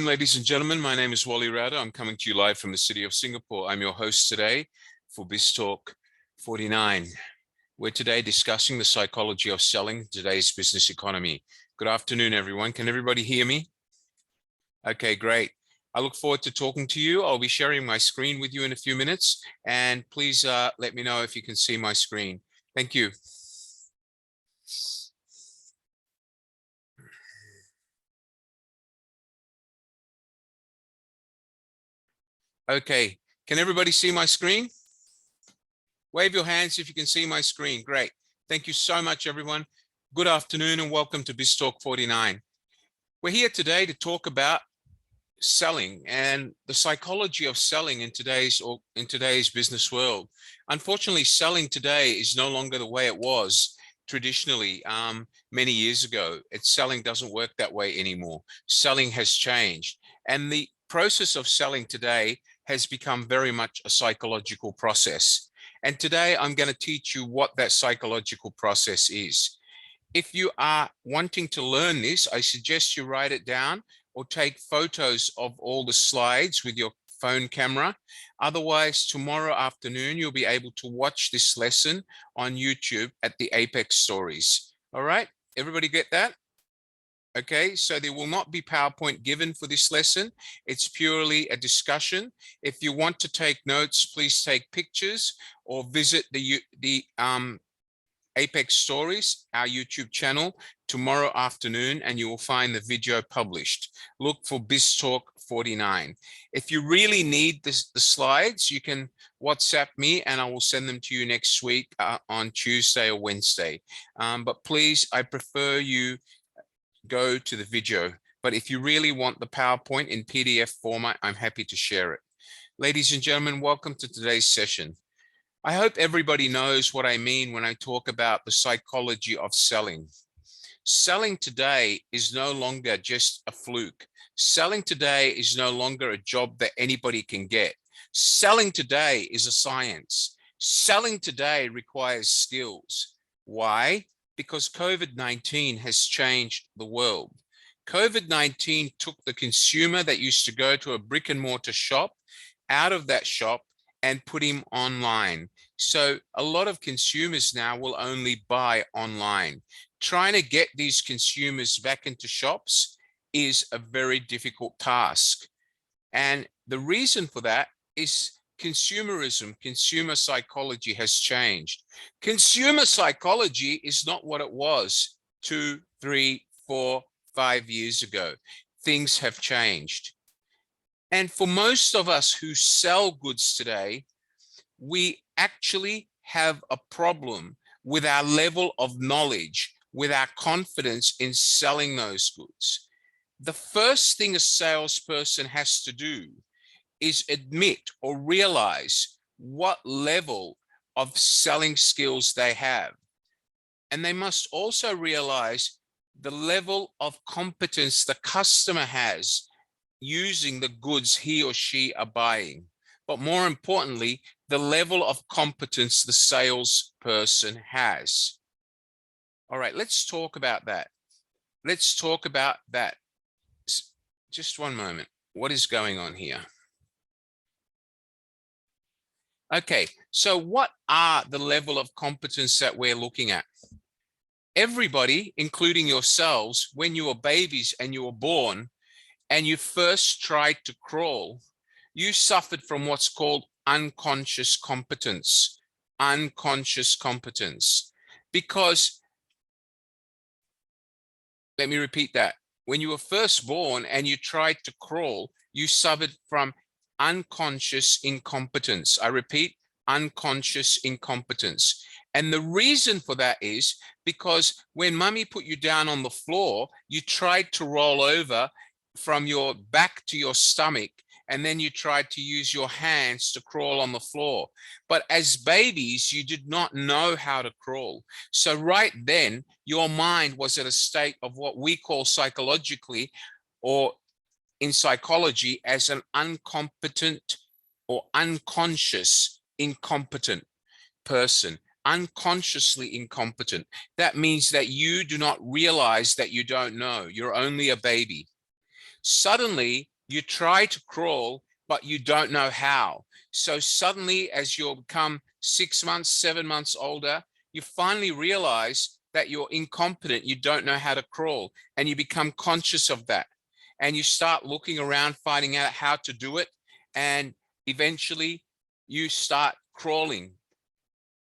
afternoon, ladies and gentlemen. My name is Wally Rowder. I'm coming to you live from the city of Singapore. I'm your host today for BizTalk 49. We're today discussing the psychology of selling in today's business economy. Good afternoon, everyone. Can everybody hear me? Okay, great. I look forward to talking to you. I'll be sharing my screen with you in a few minutes, and please let me know if you can see my screen. Thank you. Okay, can everybody see my screen? Wave your hands if you can see my screen. Great. Thank you so much, everyone. Good afternoon and welcome to BizTalk 49. We're here today to talk about selling and the psychology of selling in today's business world. Unfortunately, selling today is no longer the way it was traditionally many years ago. Selling doesn't work that way anymore. Selling has changed, and the process of selling today has become very much a psychological process. And today I'm going to teach you what that psychological process is. If you are wanting to learn this, I suggest you write it down or take photos of all the slides with your phone camera. Otherwise, tomorrow afternoon, you'll be able to watch this lesson on YouTube at the Apex Stories. All right, everybody get that? Okay, so there will not be PowerPoint given for this lesson. It's purely a discussion. If you want to take notes, please take pictures or visit the Apex Stories, our YouTube channel, tomorrow afternoon, and you will find the video published. Look for BizTalk 49. If you really need the slides, you can WhatsApp me and I will send them to you next week on Tuesday or Wednesday. But please, I prefer you go to the video. But if you really want the PowerPoint in PDF format, I'm happy to share it. Ladies and gentlemen, welcome to today's session. I hope everybody knows what I mean when I talk about the psychology of selling. Selling today is no longer just a fluke. Selling today is no longer a job that anybody can get. Selling today is a science. Selling today requires skills. Why? Because COVID-19 has changed the world. COVID-19 took the consumer that used to go to a brick and mortar shop out of that shop and put him online. So a lot of consumers now will only buy online. Trying to get these consumers back into shops is a very difficult task. And the reason for that is consumerism. Consumer psychology has changed. Consumer psychology is not what it was 2, 3, 4, 5 years ago. Things have changed. And for most of us who sell goods today, we actually have a problem with our level of knowledge, with our confidence in selling those goods. The first thing a salesperson has to do is admit or realize what level of selling skills they have. And they must also realize the level of competence the customer has using the goods he or she are buying. But more importantly, the level of competence the salesperson has. All right, let's talk about that. Let's talk about that. Just one moment. What is going on here? Okay, so what are the level of competence that we're looking at? Everybody, including yourselves, when you were babies and you were born and you first tried to crawl, you suffered from what's called unconscious competence. Unconscious competence. Because, let me repeat that. When you were first born and you tried to crawl, you suffered from unconscious incompetence. I repeat, unconscious incompetence. And the reason for that is because when mummy put you down on the floor, you tried to roll over from your back to your stomach, and then you tried to use your hands to crawl on the floor. But as babies, you did not know how to crawl. So right then, your mind was at a state of what we call psychologically, or in psychology, as an incompetent or unconscious incompetent person. Unconsciously incompetent. That means that you do not realize that you don't know. You're only a baby. Suddenly, You try to crawl, but you don't know how. So suddenly, as you become 6 months, 7 months older, you finally realize that you're incompetent. You don't know how to crawl, and you become conscious of that. And you start looking around, finding out how to do it. And eventually you start crawling.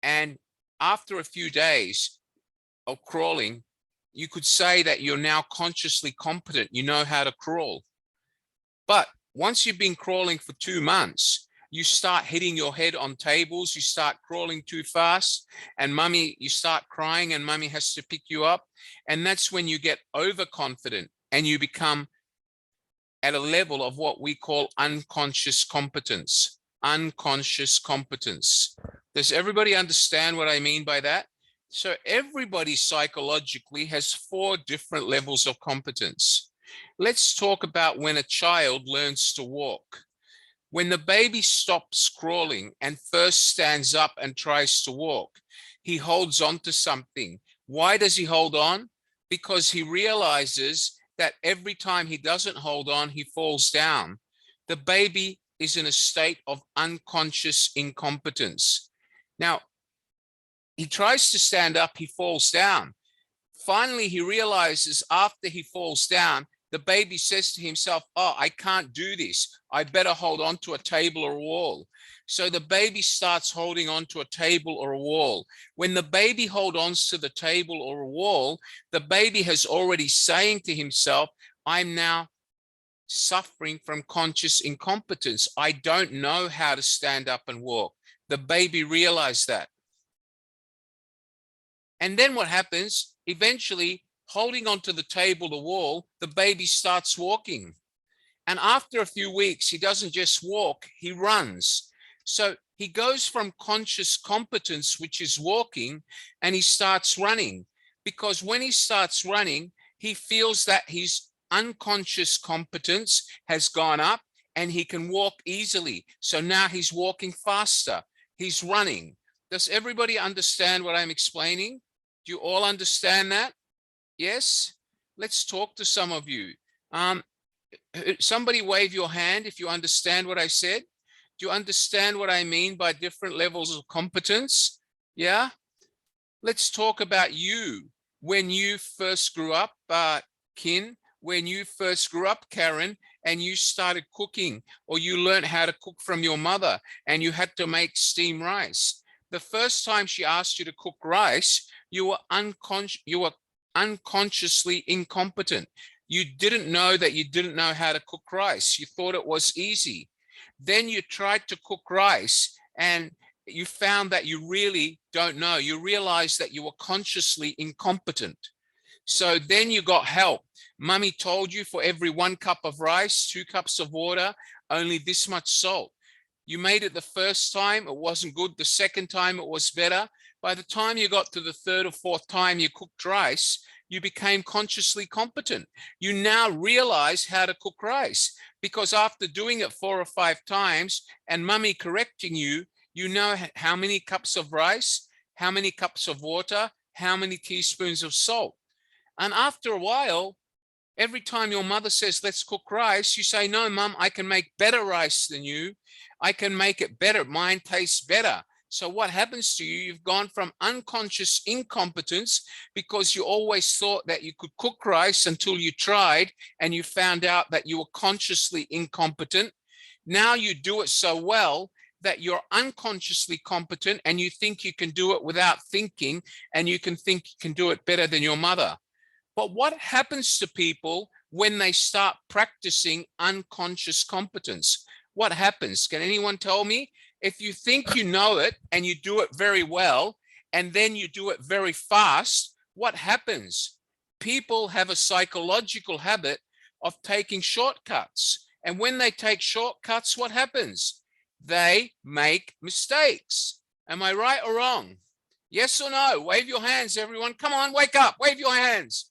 And after a few days of crawling, you could say that you're now consciously competent. You know how to crawl. But once you've been crawling for 2 months, you start hitting your head on tables, you start crawling too fast, and you start crying, and mummy has to pick you up. And that's when you get overconfident and you become at a level of what we call unconscious competence. Unconscious competence. Does everybody understand what I mean by that? So everybody psychologically has 4 different levels of competence. Let's talk about when a child learns to walk. When the baby stops crawling and first stands up and tries to walk, he holds on to something. Why does he hold on? Because he realizes that every time he doesn't hold on, he falls down. The baby is in a state of unconscious incompetence. Now, he tries to stand up, he falls down. Finally, he realizes after he falls down, the baby says to himself, oh, I can't do this. I better hold on to a table or a wall. So the baby starts holding on to a table or a wall. When the baby holds on to the table or a wall, the baby has already saying to himself, I'm now suffering from conscious incompetence. I don't know how to stand up and walk. The baby realized that. And then what happens? Eventually, holding onto the table, the wall, the baby starts walking. And after a few weeks, he doesn't just walk, he runs. So he goes from conscious competence, which is walking, and he starts running. Because when he starts running, he feels that his unconscious competence has gone up and he can walk easily. So now he's walking faster. He's running. Does everybody understand what I'm explaining? Do you all understand that? Yes? Let's talk to some of you. Somebody wave your hand if you understand what I said. Do you understand what I mean by different levels of competence? Yeah? Let's talk about you. When you first grew up, Kin, when you first grew up, Karen, and you started cooking, or you learned how to cook from your mother, and you had to make steamed rice. The first time she asked you to cook rice, you were unconsciously incompetent. You didn't know that you didn't know how to cook rice. You thought it was easy. Then you tried to cook rice and you found that you really don't know. You realized that you were consciously incompetent. So then you got help. Mummy told you for every 1 cup of rice, 2 cups of water, only this much salt. You made it the first time, it wasn't good. The second time, it was better. By the time you got to the 3rd or 4th time you cooked rice, you became consciously competent. You now realize how to cook rice because after doing it 4 or 5 times and mummy correcting you, you know how many cups of rice, how many cups of water, how many teaspoons of salt. And after a while, every time your mother says, let's cook rice, you say, no, mum, I can make better rice than you. I can make it better. Mine tastes better. So what happens to you? You've gone from unconscious incompetence because you always thought that you could cook rice until you tried and you found out that you were consciously incompetent. Now you do it so well that you're unconsciously competent and you think you can do it without thinking, and you can think you can do it better than your mother. But what happens to people when they start practicing unconscious competence? What happens? Can anyone tell me? If you think you know it and you do it very well, and then you do it very fast, what happens? People have a psychological habit of taking shortcuts. And when they take shortcuts, what happens? They make mistakes. Am I right or wrong? Yes or no? Wave your hands, everyone. Come on, wake up, wave your hands.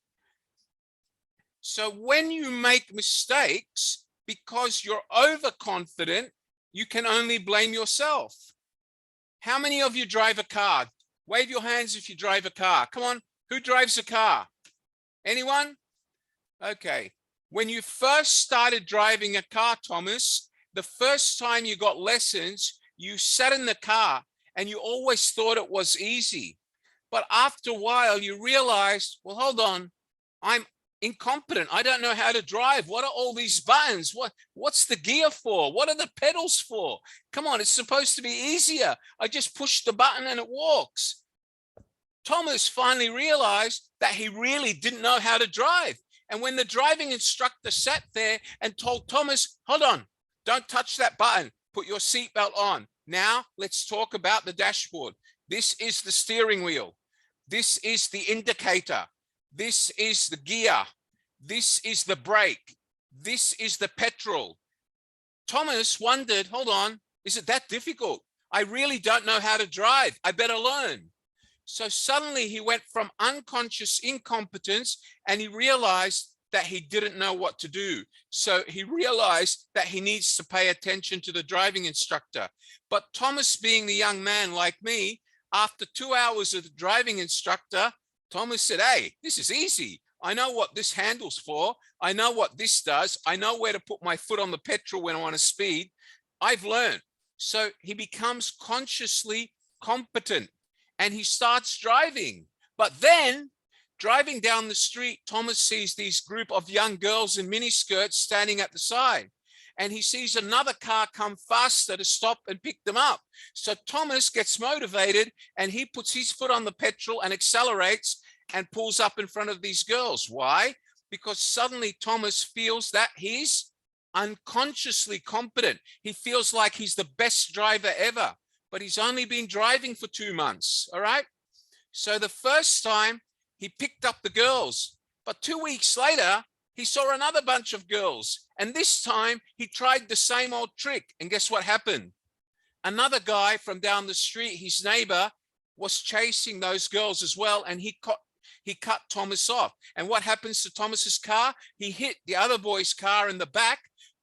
So when you make mistakes, because you're overconfident, you can only blame yourself. How many of you drive a car? Wave your hands if you drive a car. Come on, who drives a car? Anyone? Okay. When you first started driving a car, Thomas, the first time you got lessons, you sat in the car and you always thought it was easy. But after a while, you realized, well, hold on, I'm incompetent. I don't know how to drive. What are all these buttons? What's the gear for? What are the pedals for? Come on, it's supposed to be easier. I just push the button and it walks. Thomas finally realized that he really didn't know how to drive. And when the driving instructor sat there and told Thomas, hold on, don't touch that button, put your seatbelt on. Now let's talk about the dashboard. This is the steering wheel. This is the indicator. This is the gear. This is the brake. This is the petrol. Thomas wondered, hold on, is it that difficult? I really don't know how to drive. I better learn. So suddenly he went from unconscious incompetence and he realized that he didn't know what to do. So he realized that he needs to pay attention to the driving instructor. But Thomas, being the young man like me, after 2 hours of the driving instructor, Thomas said, hey, this is easy. I know what this handle's for. I know what this does. I know where to put my foot on the petrol when I want to speed. I've learned. So he becomes consciously competent and he starts driving. But then driving down the street, Thomas sees these group of young girls in miniskirts standing at the side. And he sees another car come faster to stop and pick them up. So Thomas gets motivated and he puts his foot on the petrol and accelerates and pulls up in front of these girls. Why? Because suddenly Thomas feels that he's unconsciously competent. He feels like he's the best driver ever, but he's only been driving for 2 months. All right. So the first time he picked up the girls, but 2 weeks later, he saw another bunch of girls. And this time he tried the same old trick. And guess what happened? Another guy from down the street, his neighbor, was chasing those girls as well. And he cut Thomas off. And what happens to Thomas's car? He hit the other boy's car in the back.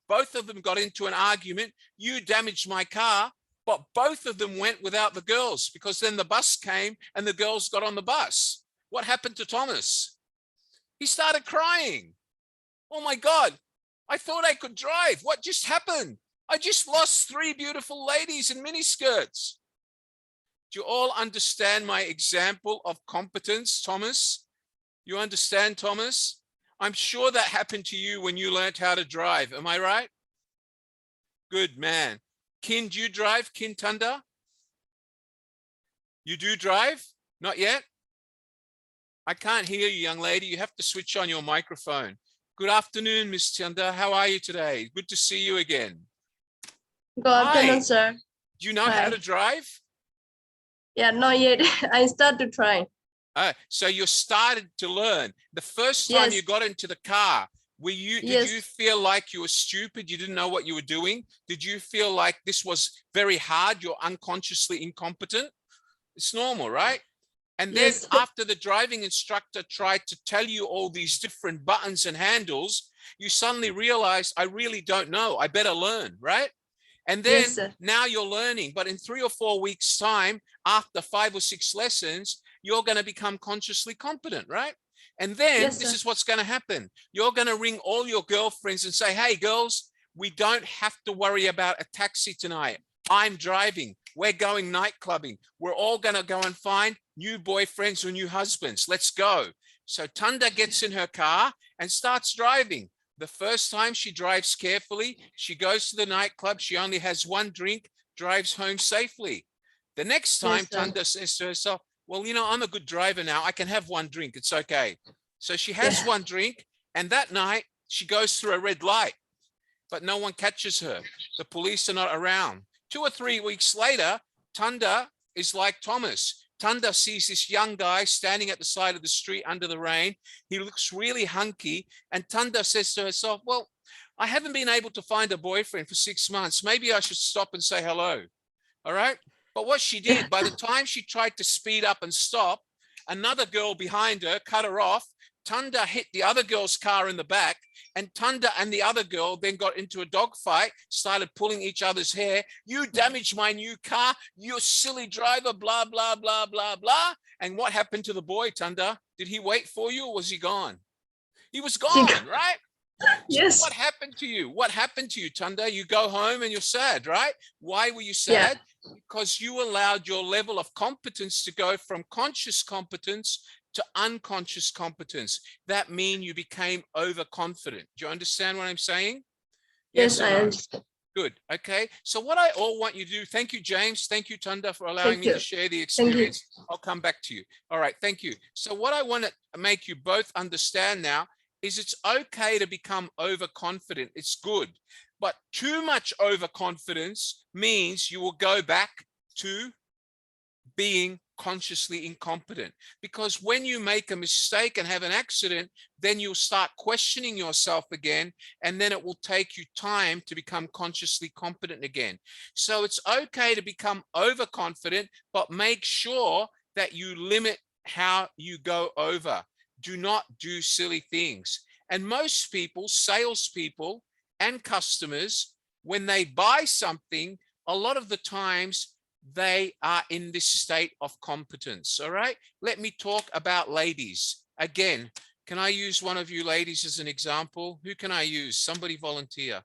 Both of them got into an argument. You damaged my car. But both of them went without the girls because then the bus came and the girls got on the bus. What happened to Thomas? He started crying. Oh my God, I thought I could drive. What just happened? I just lost 3 beautiful ladies in miniskirts. Do you all understand my example of competence, Thomas? You understand, Thomas? I'm sure that happened to you when you learned how to drive. Am I right? Good man. Kin, do you drive? Kin Tunda? You do drive? Not yet? I can't hear you, young lady. You have to switch on your microphone. Good afternoon, Miss Tunda. How are you today? Good to see you again. Good afternoon, sir. Do you know how to drive? Yeah, not yet. I start to try. So you started to learn. The first time you got into the car, did you feel like you were stupid? You didn't know what you were doing? Did you feel like this was very hard? You're unconsciously incompetent? It's normal, right? And then after the driving instructor tried to tell you all these different buttons and handles, you suddenly realize, I really don't know. I better learn, right? And then now you're learning, but in 3 or 4 weeks time, after 5 or 6 lessons, you're going to become consciously competent, right? And then this is what's going to happen. You're going to ring all your girlfriends and say, hey, girls, we don't have to worry about a taxi tonight. I'm driving. We're going night clubbing. We're all going to go and find new boyfriends or new husbands. Let's go. So Tunda gets in her car and starts driving. The first time she drives carefully. She goes to the nightclub. She only has 1 drink, drives home safely. The next time Tunda says to herself, well, you know, I'm a good driver now. I can have 1 drink. It's okay. So she has 1 drink. And that night she goes through a red light, but no one catches her. The police are not around. 2 or 3 weeks later, Tunda is like Thomas. Tunda sees this young guy standing at the side of the street under the rain. He looks really hunky. And Tunda says to herself, well, I haven't been able to find a boyfriend for 6 months. Maybe I should stop and say hello. All right. But what she did, by the time she tried to speed up and stop, another girl behind her cut her off. Tunda hit the other girl's car in the back, and Tunda and the other girl then got into a dogfight, started pulling each other's hair. You damaged my new car, you silly driver, blah, blah, blah, blah, blah. And what happened to the boy, Tunda? Did he wait for you or was he gone? He was gone, right? Yes. What happened to you? What happened to you, Tunda? You go home and you're sad, right? Why were you Yeah. sad? Because you allowed your level of competence to go from conscious competence to unconscious competence. That means you became overconfident. Do you understand what I'm saying? Yes, Yes or I no? understand. Good. Okay. So what I all want you to do, thank you, James. Thank you, Tunda, for allowing Thank me to you. share the Thank you. experience. I'll come back to you. All right. Thank you. So what I want to make you both understand now is it's okay to become overconfident. It's good. But too much overconfidence means you will go back to being consciously incompetent, because when you make a mistake and have an accident, then you'll start questioning yourself again, and then it will take you time to become consciously competent again. So it's okay to become overconfident, but make sure that you limit how you go over. Do not do silly things. And most people, salespeople and customers, when they buy something, a lot of the times they are in this state of competence. All right. Let me talk about ladies. Again, can I use one of you ladies as an example? Who can I use? Somebody volunteer.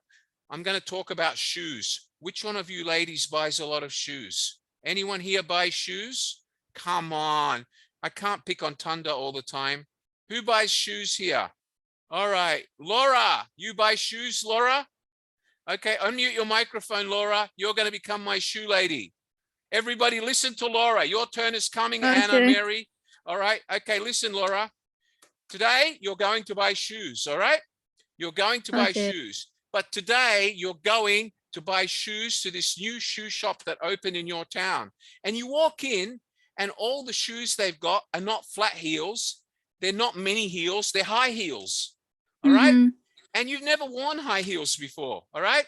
I'm going to talk about shoes. Which one of you ladies buys a lot of shoes? Anyone here buys shoes? Come on. I can't pick on Tunda all the time. Who buys shoes here? All right. Laura, you buy shoes, Laura? Okay. Unmute your microphone, Laura. You're going to become my shoe lady. Everybody listen to Laura. Your turn is coming, Okay. Anna, Mary. All right. Okay, listen, Laura. Today, you're going to buy shoes, all right? You're going to buy Okay. shoes. But today, you're going to buy shoes to this new shoe shop that opened in your town. And you walk in, and all the shoes they've got are not flat heels. They're not mini heels. They're high heels, all right? Mhm. And you've never worn high heels before, all right?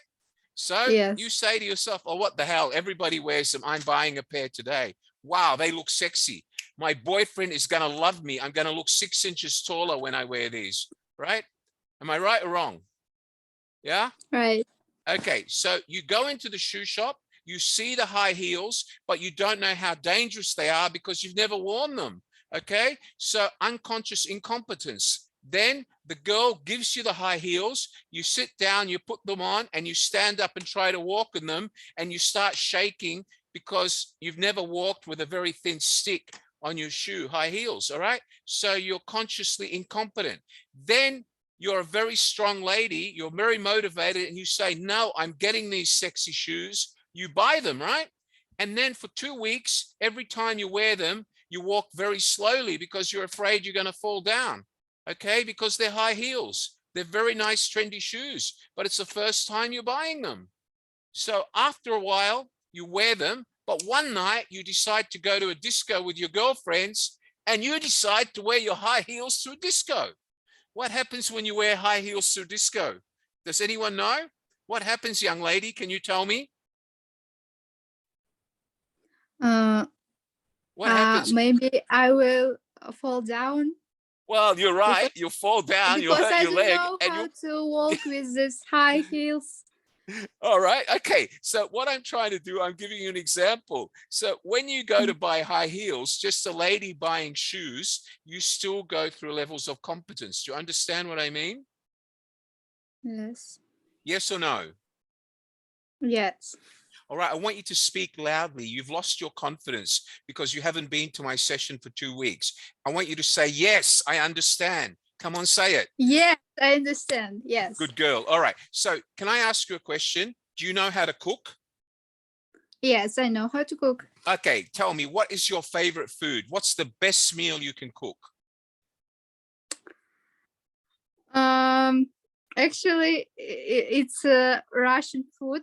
So Yes. you say to yourself, oh, what the hell? Everybody wears them. I'm buying a pair today. Wow, they look sexy. My boyfriend is going to love me. I'm going to look 6 inches taller when I wear these, right? Am I right or wrong? Yeah? Right. Okay, so you go into the shoe shop, you see the high heels, but you don't know how dangerous they are because you've never worn them. Okay, so unconscious incompetence. Then the girl gives you the high heels, you sit down, you put them on, and you stand up and try to walk in them, and you start shaking because you've never walked with a very thin stick on your shoe, high heels. All right, so you're consciously incompetent. Then you're a very strong lady, you're very motivated, and you say, no, I'm getting these sexy shoes. You buy them, right? And then for 2 weeks, every time you wear them, you walk very slowly because you're afraid you're going to fall down. Okay, because they're high heels. They're very nice, trendy shoes, but it's the first time you're buying them. So after a while, you wear them, but one night you decide to go to a disco with your girlfriends, and you decide to wear your high heels to a disco. What happens when you wear high heels to disco? Does anyone know? What happens, young lady? Can you tell me? What happens? Maybe I will fall down Well, you're right. You'll fall down, you'll because hurt I your don't leg, know and how you to walk with this high heels. all right. Okay. So what I'm trying to do, I'm giving you an example. So when you go to buy high heels, just a lady buying shoes, you still go through levels of competence. Do you understand what I mean? Yes. Yes or no? Yes. All right. I want you to speak loudly. You've lost your confidence because you haven't been to my session for 2 weeks. I want you to say, yes, I understand. Come on, say it. Yes, I understand. Yes. Good girl. All right. So can I ask you a question? Do you know how to cook? Yes, I know how to cook. Okay. Tell me, what is your favorite food? What's the best meal you can cook? Actually, it's Russian food.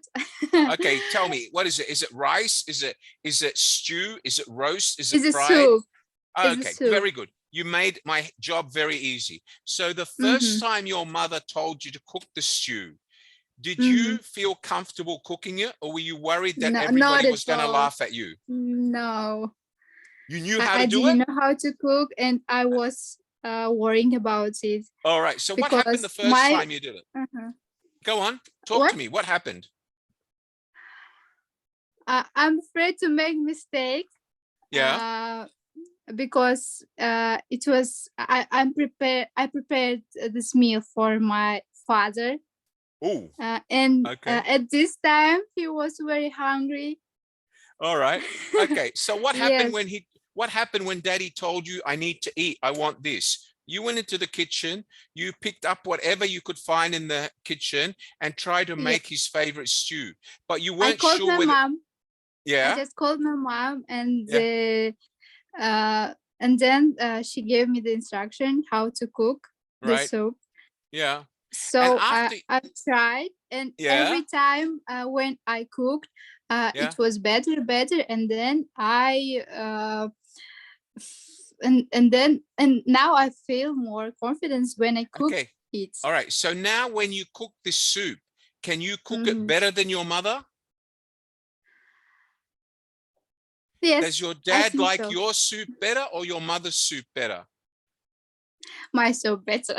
Okay, tell me, what is it? Is it rice? Is it stew? Is it roast? Is it It's a fried? soup. It's a Okay, soup. very good. You made my job very easy. So the Mm-hmm. first time your mother told you to cook the stew, did Mm-hmm. you feel comfortable cooking it, or were you worried that No, not everybody at was going to all. laugh at you? No, You knew how to I do didn't it? know how to cook, and I was worrying about it All right. So what happened the because first time you did it? uh-huh. Go on, talk What? to me. What happened? I'm afraid to make mistake. Yeah. Because it was I prepared this meal for my father. Oh, And okay. at this time, he was very hungry. All right. Okay. So what happened Yes. what happened when daddy told you, I need to eat, I want this? You went into the kitchen, you picked up whatever you could find in the kitchen and tried to Yeah. make his favorite stew, but you I weren't called sure my whether, mom. I yeah, just called my mom, yeah, and then she gave me the instruction how to cook the right. soup. Yeah. And So after, I tried, and yeah, every time when I cooked, yeah. it was better, and then and now I feel more confidence when I cook Okay. it. All right. So now when you cook this soup, can you cook it Mhm. better than your mother? Does Yes, your I dad think like so. your soup better or your mother's soup better? My soup better.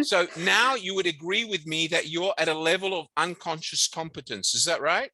So now you would agree with me that you're at a level of unconscious competence. Is that right?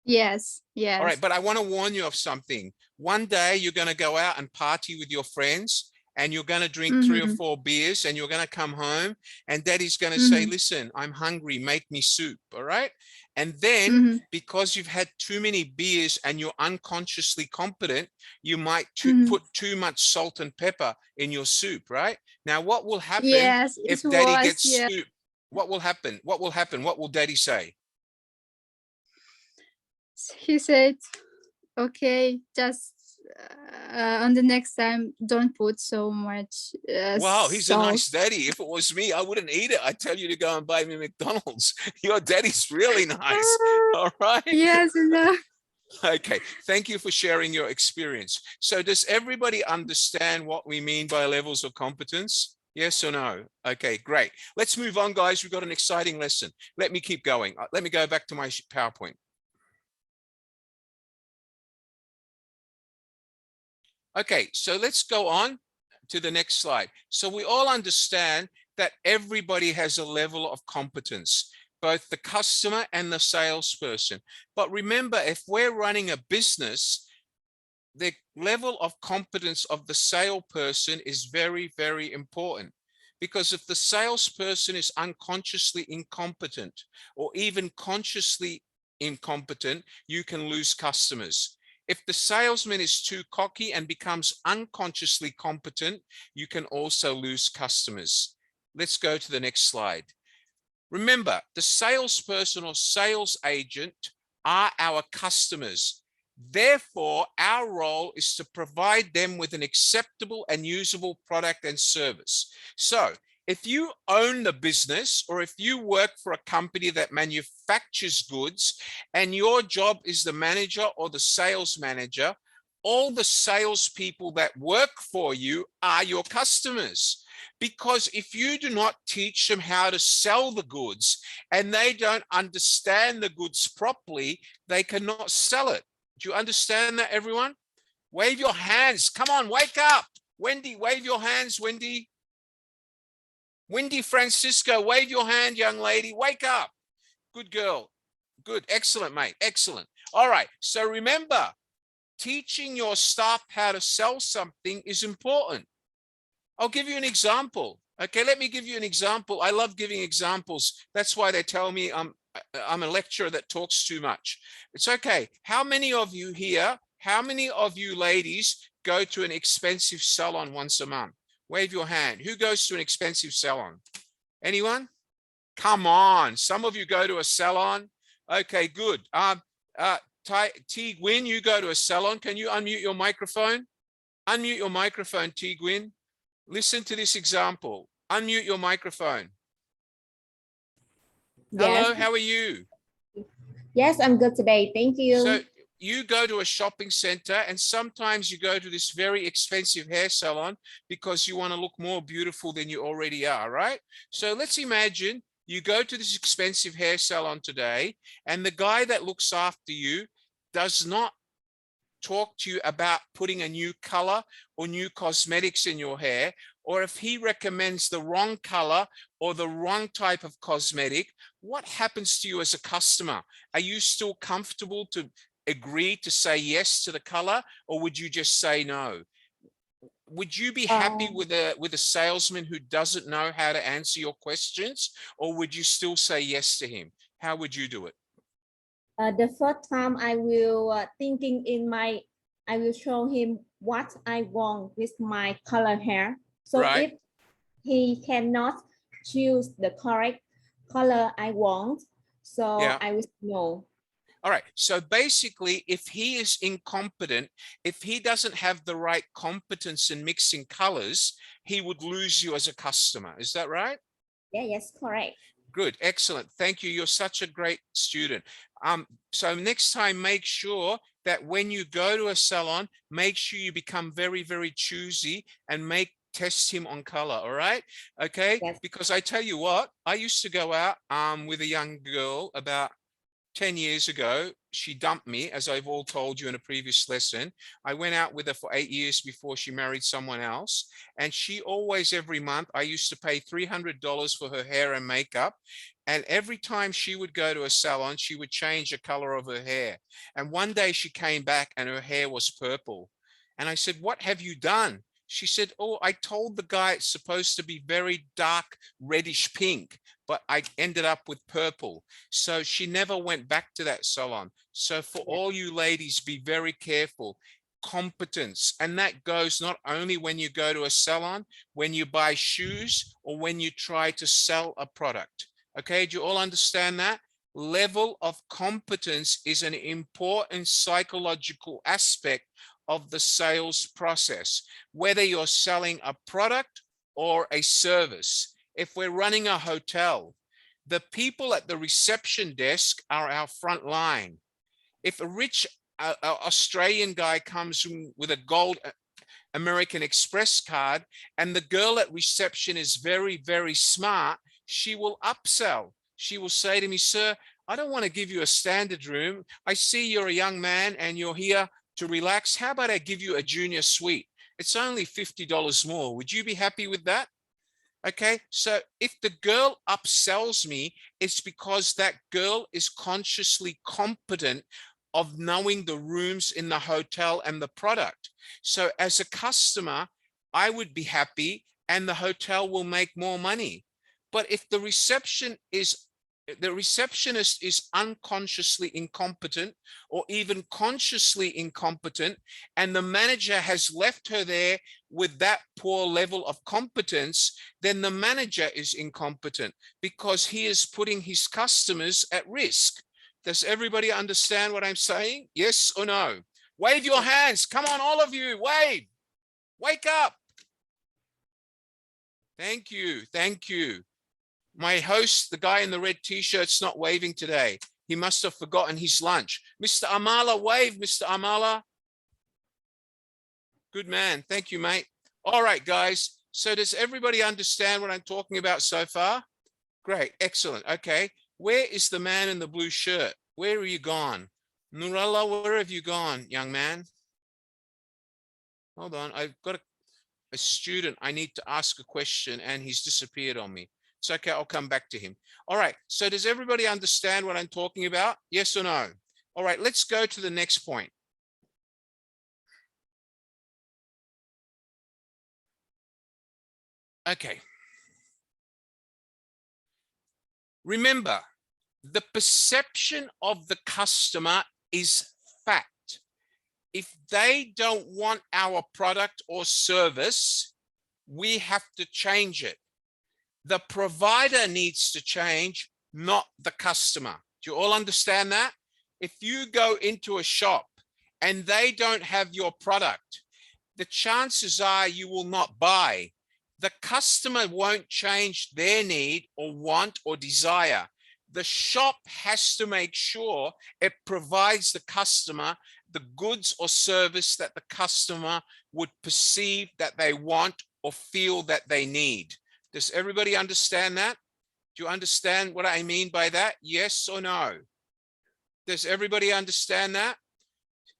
Yes, All right. yes. But I want to warn you of something. One day you're going to go out and party with your friends and you're going to drink 3 or Mm-hmm. 4 beers and you're going to come home and daddy's going to say, Mm-hmm. listen, I'm hungry, make me soup. All right. And then Mm-hmm. because you've had too many beers and you're unconsciously competent, you might Mm-hmm. put too much salt and pepper in your soup. Right. Now, what will happen Yes, it if daddy was. gets Yeah. soup? What will happen? What will happen? What will daddy say? He said, okay, just on the next time, don't put so much Wow, he's a salt. nice daddy. If it was me, I wouldn't eat it. I'd tell you to go and buy me McDonald's. Your daddy's really nice. All right. Yes, no. Okay. Thank you for sharing your experience. So does everybody understand what we mean by levels of competence? Yes or no? Okay, great. Let's move on, guys. We've got an exciting lesson. Let me keep going. Let me go back to my PowerPoint. Okay, so let's go on to the next slide. So we all understand that everybody has a level of competence, both the customer and the salesperson. But remember, if we're running a business, the level of competence of the salesperson is very, very important. Because if the salesperson is unconsciously incompetent or even consciously incompetent, you can lose customers. If the salesman is too cocky and becomes unconsciously competent, you can also lose customers. Let's go to the next slide. Remember, the salesperson or sales agent are our customers. Therefore, our role is to provide them with an acceptable and usable product and service. So if you own the business or if you work for a company that manufactures goods and your job is the manager or the sales manager, all the salespeople that work for you are your customers. Because if you do not teach them how to sell the goods and they don't understand the goods properly, they cannot sell it. Do you understand that, everyone? Wave your hands. Come on, wake up. Wendy, wave your hands, Wendy. Wendy Francisco, wave your hand, young lady. Wake up. Good girl. Good. Excellent, mate. Excellent. All right. So remember, teaching your staff how to sell something is important. I'll give you an example. Okay, let me give you an example. I love giving examples. That's why they tell me I'm a lecturer that talks too much. It's okay. How many of you here, how many of you ladies go to an expensive salon once a month? Wave your hand. Who goes to an expensive salon? Anyone? Come on. Some of you go to a salon. Okay, good. T. Gwyn, you go to a salon. Can you unmute your microphone? Unmute your microphone, T. Gwyn. Listen to this example. Unmute your microphone. Yes. Hello, how are you? Yes, I'm good today. Thank you. So you go to a shopping center and sometimes you go to this very expensive hair salon because you want to look more beautiful than you already are, right? So let's imagine you go to this expensive hair salon today and the guy that looks after you does not talk to you about putting a new color or new cosmetics in your hair, or if he recommends the wrong color or the wrong type of cosmetic, what happens to you as a customer? Are you still comfortable to agree to say yes to the color, or would you just say no? would you be happy Uh, with a salesman who doesn't know how to answer your questions, or would you still say yes to him? How would you do it? the first time I will thinking in my, I will show him what I want with my color hair. So Right. if he cannot choose the correct color I want, so Yeah. I will know. All right. So basically, if he is incompetent, if he doesn't have the right competence in mixing colors, he would lose you as a customer. Is that right? Yeah, yes, correct. Good. Excellent. Thank you. You're such a great student. So next time, make sure that when you go to a salon, make sure you become very, very choosy and test him on color. All right. Okay. Yes. Because I tell you what, I used to go out with a young girl about 10 years ago. She dumped me, as I've all told you in a previous lesson. I went out with her for 8 years before she married someone else. And she always, every month, I used to pay $300 for her hair and makeup. And every time she would go to a salon, she would change the color of her hair. And one day she came back and her hair was purple. And I said, "What have you done?" She said, "Oh, I told the guy it's supposed to be very dark reddish pink, but I ended up with purple." So she never went back to that salon. So for all you ladies, be very careful. Competence. And that goes not only when you go to a salon, when you buy shoes, or when you try to sell a product. Okay, do you all understand that? Level of competence is an important psychological aspect of the sales process, whether you're selling a product or a service. If we're running a hotel, the people at the reception desk are our front line. If a rich Australian guy comes with a gold American Express card and the girl at reception is very, very smart, she will upsell. She will say to me, "Sir, I don't want to give you a standard room. I see you're a young man and you're here to relax. How about I give you a junior suite? It's only $50 more. Would you be happy with that?" Okay, so if the girl upsells me, it's because that girl is consciously competent of knowing the rooms in the hotel and the product. So as a customer, I would be happy and the hotel will make more money. But if the receptionist is unconsciously incompetent or even consciously incompetent, and the manager has left her there with that poor level of competence, then the manager is incompetent because he is putting his customers at risk. Does everybody understand what I'm saying? Yes or no? Wave your hands. Come on, all of you, wave. Wake up. Thank you. Thank you. My host, the guy in the red t-shirt's not waving today. He must have forgotten his lunch. Mr. Amala, wave, Mr. Amala. Good man. Thank you, mate. All right, guys. So does everybody understand what I'm talking about so far? Great. Excellent. Okay. Where is the man in the blue shirt? Where are you gone? Nurullah, where have you gone, young man? Hold on. I've got a student I need to ask a question and he's disappeared on me. It's okay. I'll come back to him. All right. So does everybody understand what I'm talking about? Yes or no? All right. Let's go to the next point. Okay. Remember, the perception of the customer is fact. If they don't want our product or service, we have to change it. The provider needs to change, not the customer. Do you all understand that? If you go into a shop and they don't have your product, the chances are you will not buy. The customer won't change their need or want or desire. The shop has to make sure it provides the customer the goods or service that the customer would perceive that they want or feel that they need. Does everybody understand that? Do you understand what I mean by that? Yes or no? Does everybody understand that?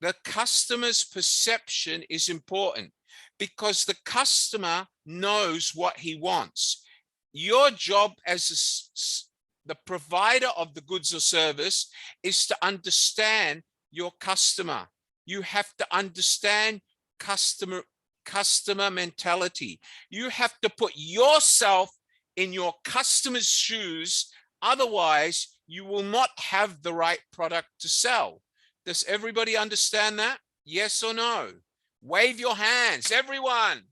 The customer's perception is important because the customer knows what he wants. Your job as the provider of the goods or service is to understand your customer. You have to understand customer customer mentality. You have to put yourself in your customer's shoes. Otherwise, you will not have the right product to sell. Does everybody understand that? Yes or no? Wave your hands, everyone.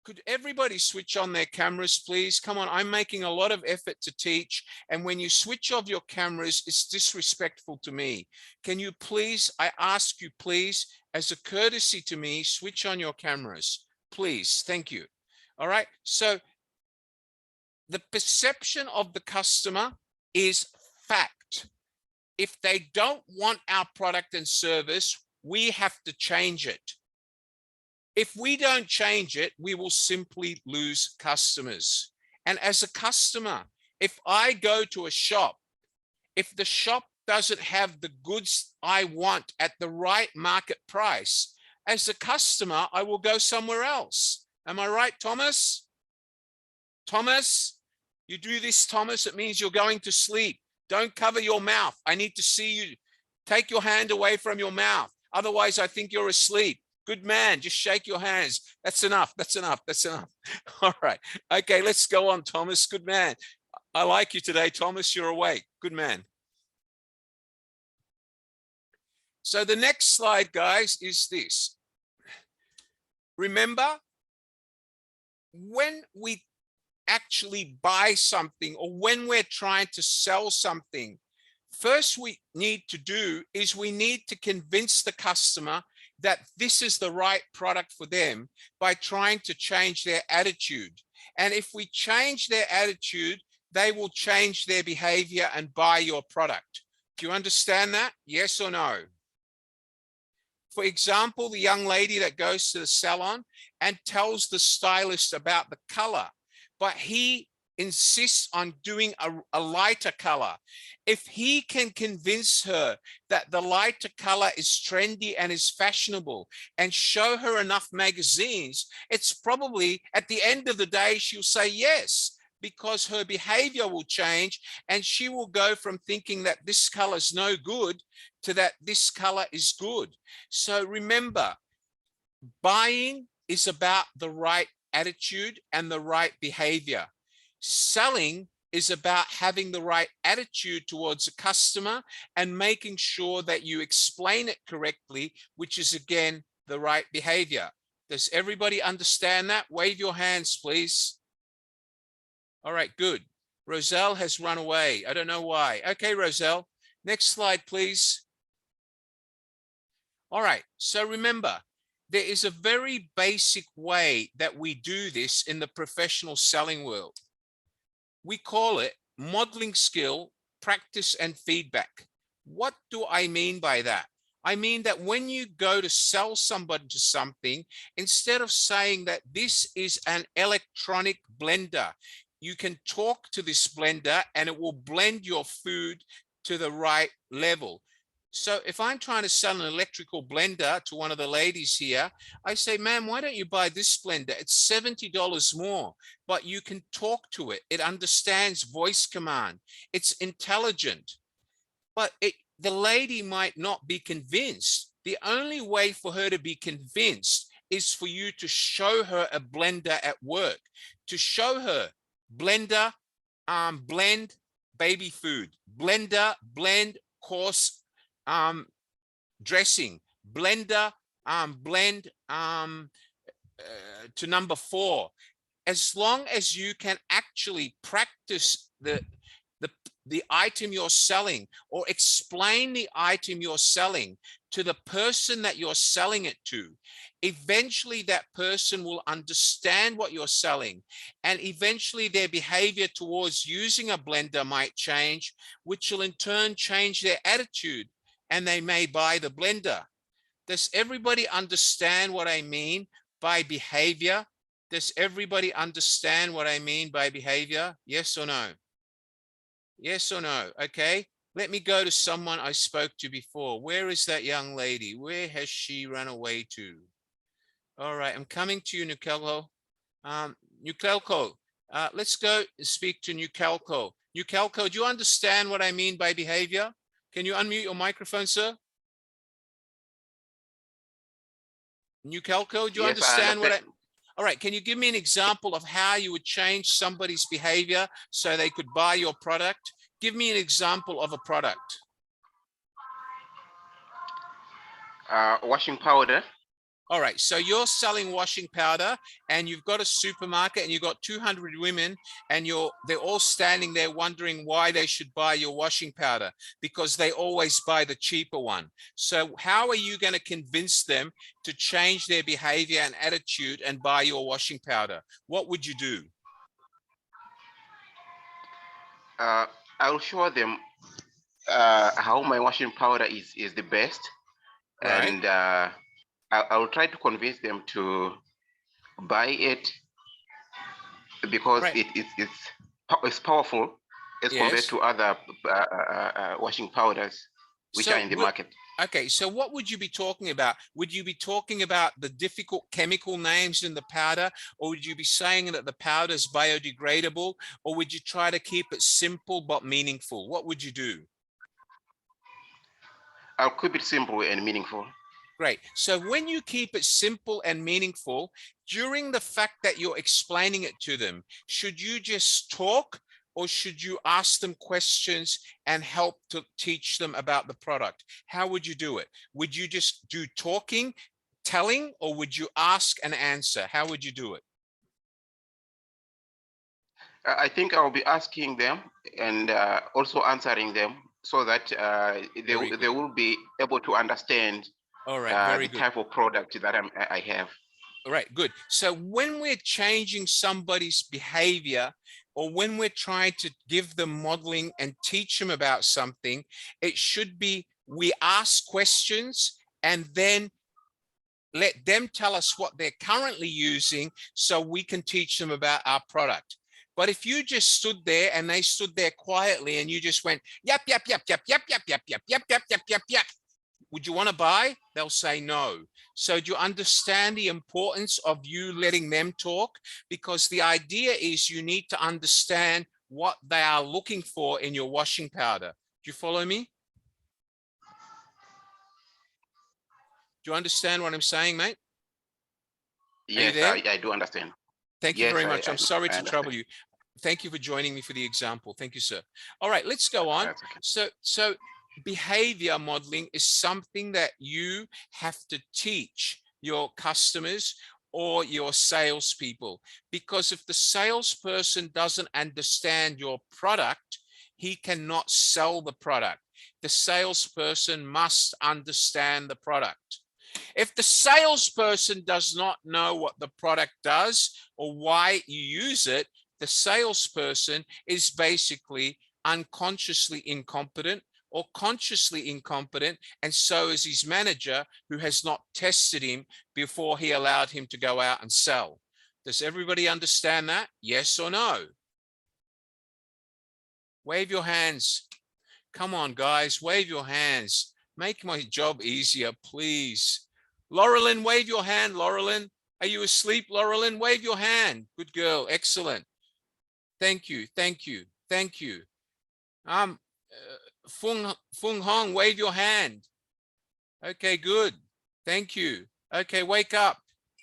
Could everybody switch on their cameras, please? Come on, I'm making a lot of effort to teach. And when you switch off your cameras, it's disrespectful to me. Can you please, I ask you, please, as a courtesy to me, switch on your cameras, please. Thank you. All right. So the perception of the customer is fact. If they don't want our product and service, we have to change it. If we don't change it, we will simply lose customers. And as a customer, if I go to a shop, if the shop doesn't have the goods I want at the right market price, as a customer, I will go somewhere else. Am I right, Thomas? Thomas, you do this, Thomas, it means you're going to sleep. Don't cover your mouth. I need to see you. Take your hand away from your mouth. Otherwise, I think you're asleep. Good man, just shake your hands. That's enough, that's enough, that's enough. All right, okay, let's go on, Thomas. Good man. I like you today, Thomas, you're awake. Good man. So the next slide, guys, is this. Remember, when we actually buy something or when we're trying to sell something, first we need to do is we need to convince the customer that this is the right product for them by trying to change their attitude. And if we change their attitude, they will change their behavior and buy your product. Do you understand that? Yes or no? For example, the young lady that goes to the salon and tells the stylist about the color, but he insists on doing a lighter color. If he can convince her that the lighter color is trendy and is fashionable and show her enough magazines, it's probably at the end of the day, she'll say yes, because her behavior will change and she will go from thinking that this color is no good to that this color is good. So remember, buying is about the right attitude and the right behavior. Selling is about having the right attitude towards a customer and making sure that you explain it correctly, which is again, the right behavior. Does everybody understand that? Wave your hands, please. All right, good. Roselle has run away. I don't know why. Okay, Roselle, next slide, please. All right, so remember, there is a very basic way that we do this in the professional selling world. We call it modeling skill, practice, and feedback. What do I mean by that? I mean that when you go to sell somebody to something, instead of saying that this is an electronic blender, you can talk to this blender and it will blend your food to the right level. So if I'm trying to sell an electrical blender to one of the ladies here, I say, ma'am, why don't you buy this blender? It's $70 more, but you can talk to it. It understands voice command. It's intelligent, but the lady might not be convinced. The only way for her to be convinced is for you to show her a blender at work, to show her blender, blend baby food, blender, blend coarse dressing, blender, blend to number 4. As long as you can actually practice the item you're selling or explain the item you're selling to the person that you're selling it to, eventually that person will understand what you're selling, and eventually their behavior towards using a blender might change, which will in turn change their attitude, and they may buy the blender. Does everybody understand what I mean by behavior? Does everybody understand what I mean by behavior? Yes or no? Yes or no? Okay, let me go to someone I spoke to before. Where is that young lady? Where has she run away to? All right, I'm coming to you, Nukelko. Nukelko, let's go speak to Nukelko. Nukelko, do you understand what I mean by behavior? Can you unmute your microphone, sir? New Calco, do you Yes, understand what I? All right, can you give me an example of how you would change somebody's behavior so they could buy your product? Give me an example of a product. Washing powder. All right, so you're selling washing powder and you've got a supermarket and you've got 200 women and they're all standing there wondering why they should buy your washing powder because they always buy the cheaper one. So how are you going to convince them to change their behavior and attitude and buy your washing powder? What would you do? I'll show them how my washing powder is the best, Right. and I'll try to convince them to buy it because Right. it's powerful as compared Yes. to other washing powders which So are in the market. Okay, so what would you be talking about? Would you be talking about the difficult chemical names in the powder, or would you be saying that the powder is biodegradable, or would you try to keep it simple but meaningful? What would you do? I'll keep it simple and meaningful. Great. So when you keep it simple and meaningful, during the fact that you're explaining it to them, should you just talk or should you ask them questions and help to teach them about the product? How would you do it? Would you just do talking, telling, or would you ask and answer? How would you do it? I think I'll be asking them and also answering them so that they will be able to understand All right, very the good. type of product that I have. All right, good. So when we're changing somebody's behavior or when we're trying to give them modeling and teach them about something, it should be we ask questions and then let them tell us what they're currently using so we can teach them about our product. But if you just stood there and they stood there quietly and you just went, yep, yep, yep, yep, yep, yep, yep, yep, yep, yep, yep, yep, yep, would you want to buy? They'll say no. So do you understand the importance of you letting them talk? Because the idea is you need to understand what they are looking for in your washing powder. Do you follow me? Do you understand what I'm saying, mate? Yes, I do understand. Thank you very much. I'm sorry to understand. trouble you. Thank you for joining me for the example. Thank you, sir. All right, let's go on. Okay. So behavior modeling is something that you have to teach your customers or your salespeople, because if the salesperson doesn't understand your product, he cannot sell the product. The salesperson must understand the product. If the salesperson does not know what the product does or why you use it, the salesperson is basically unconsciously incompetent or consciously incompetent, and so is his manager who has not tested him before he allowed him to go out and sell. Does everybody understand that? Yes or no? Wave your hands. Come on, guys, wave your hands. Make my job easier, please. Laurelyn, wave your hand, Laurelyn. Are you asleep, Laurelyn? Wave your hand. Good girl, excellent. Thank you, thank you, thank you. Fung Hong, wave your hand. Okay, good. Thank you. Okay, wake up.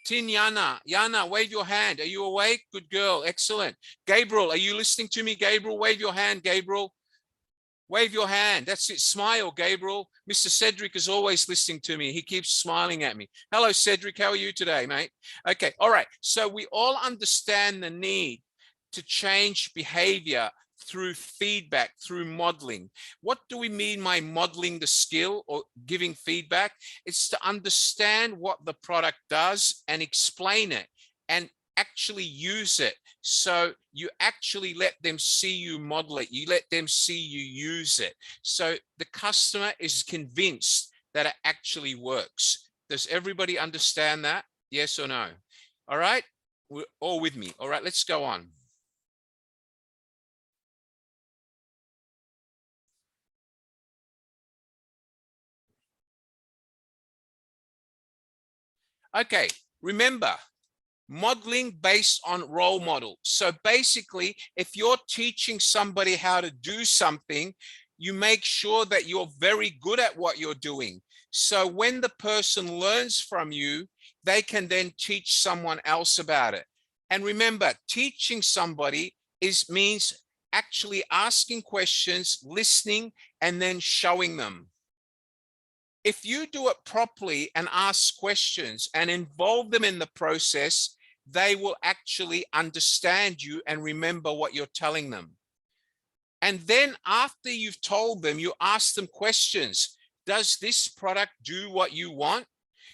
Tin Yana, wave your hand. Are you awake? Good girl, excellent. Gabriel, are you listening to me? Gabriel, wave your hand, Gabriel. Wave your hand. That's it. Smile, Gabriel. Mr. Cedric is always listening to me. He keeps smiling at me. Hello, Cedric. How are you today, mate? Okay. All right. So we all understand the need to change behavior through feedback, through modeling. What do we mean by modeling the skill or giving feedback? It's to understand what the product does and explain it and actually use it. So you actually let them see you model it. You let them see you use it. So the customer is convinced that it actually works. Does everybody understand that? Yes or no? All right. We're all with me. All right, let's go on. Okay, remember, modeling based on role model. So basically, if you're teaching somebody how to do something, You make sure that you're very good at what you're doing. So when the person learns from you, they can then teach someone else about it. And remember, teaching somebody means actually asking questions, listening, and then showing them. If you do it properly and ask questions and involve them in the process, they will actually understand you and remember what you're telling them. And then after you've told them, you ask them questions. Does this product do what you want?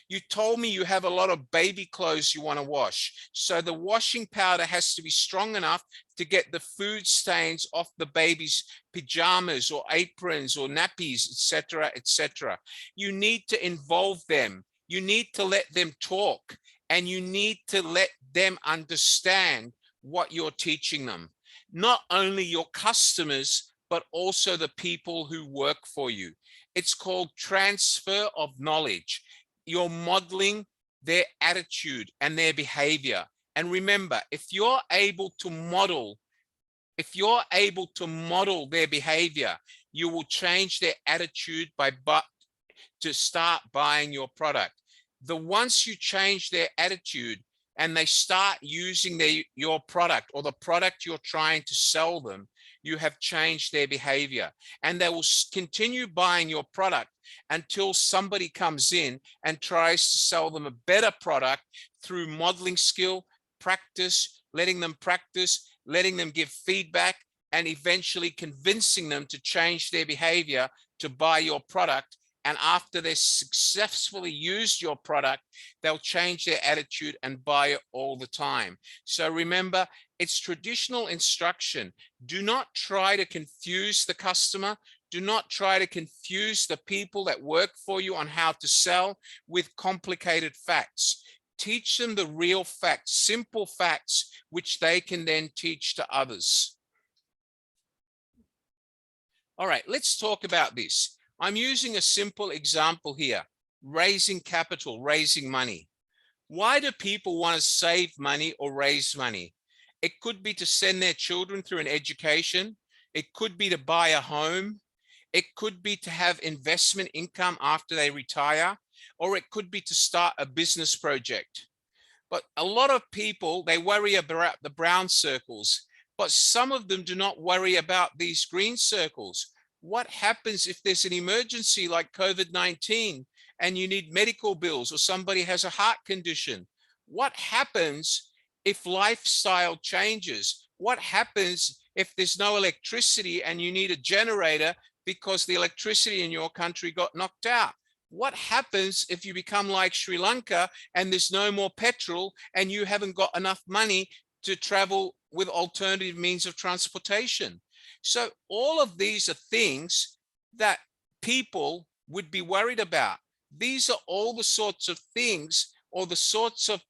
You told me you have a lot of baby clothes you want to wash. So the washing powder has to be strong enough to get the food stains off the baby's pajamas or aprons or nappies, etc., etc. You need to involve them. You need to let them talk, and you need to let them understand what you're teaching them. Not only your customers, but also the people who work for you. It's called transfer of knowledge. You're modeling their attitude and their behavior. And remember, if you're able to model their behavior, you will change their attitude to start buying your product. Once you change their attitude and they start using your product or the product you're trying to sell them, you have changed their behavior, and they will continue buying your product until somebody comes in and tries to sell them a better product through modeling skill, practice, letting them give feedback, and eventually convincing them to change their behavior to buy your product. And after they successfully used your product, they'll change their attitude and buy it all the time. So remember, it's traditional instruction. Do not try to confuse the customer. Do not try to confuse the people that work for you on how to sell with complicated facts. Teach them the real facts, simple facts, which they can then teach to others. All right, let's talk about this. I'm using a simple example here, raising capital, raising money. Why do people want to save money or raise money? It could be to send their children through an education. It could be to buy a home. It could be to have investment income after they retire, or it could be to start a business project. But a lot of people, they worry about the brown circles, but some of them do not worry about these green circles. What happens if there's an emergency like COVID-19 and you need medical bills, or somebody has a heart condition? What happens if lifestyle changes? What happens if there's no electricity and you need a generator because the electricity in your country got knocked out? What happens if you become like Sri Lanka and there's no more petrol and you haven't got enough money to travel with alternative means of transportation? So all of these are things that people would be worried about. These are all the sorts of things, or the sorts of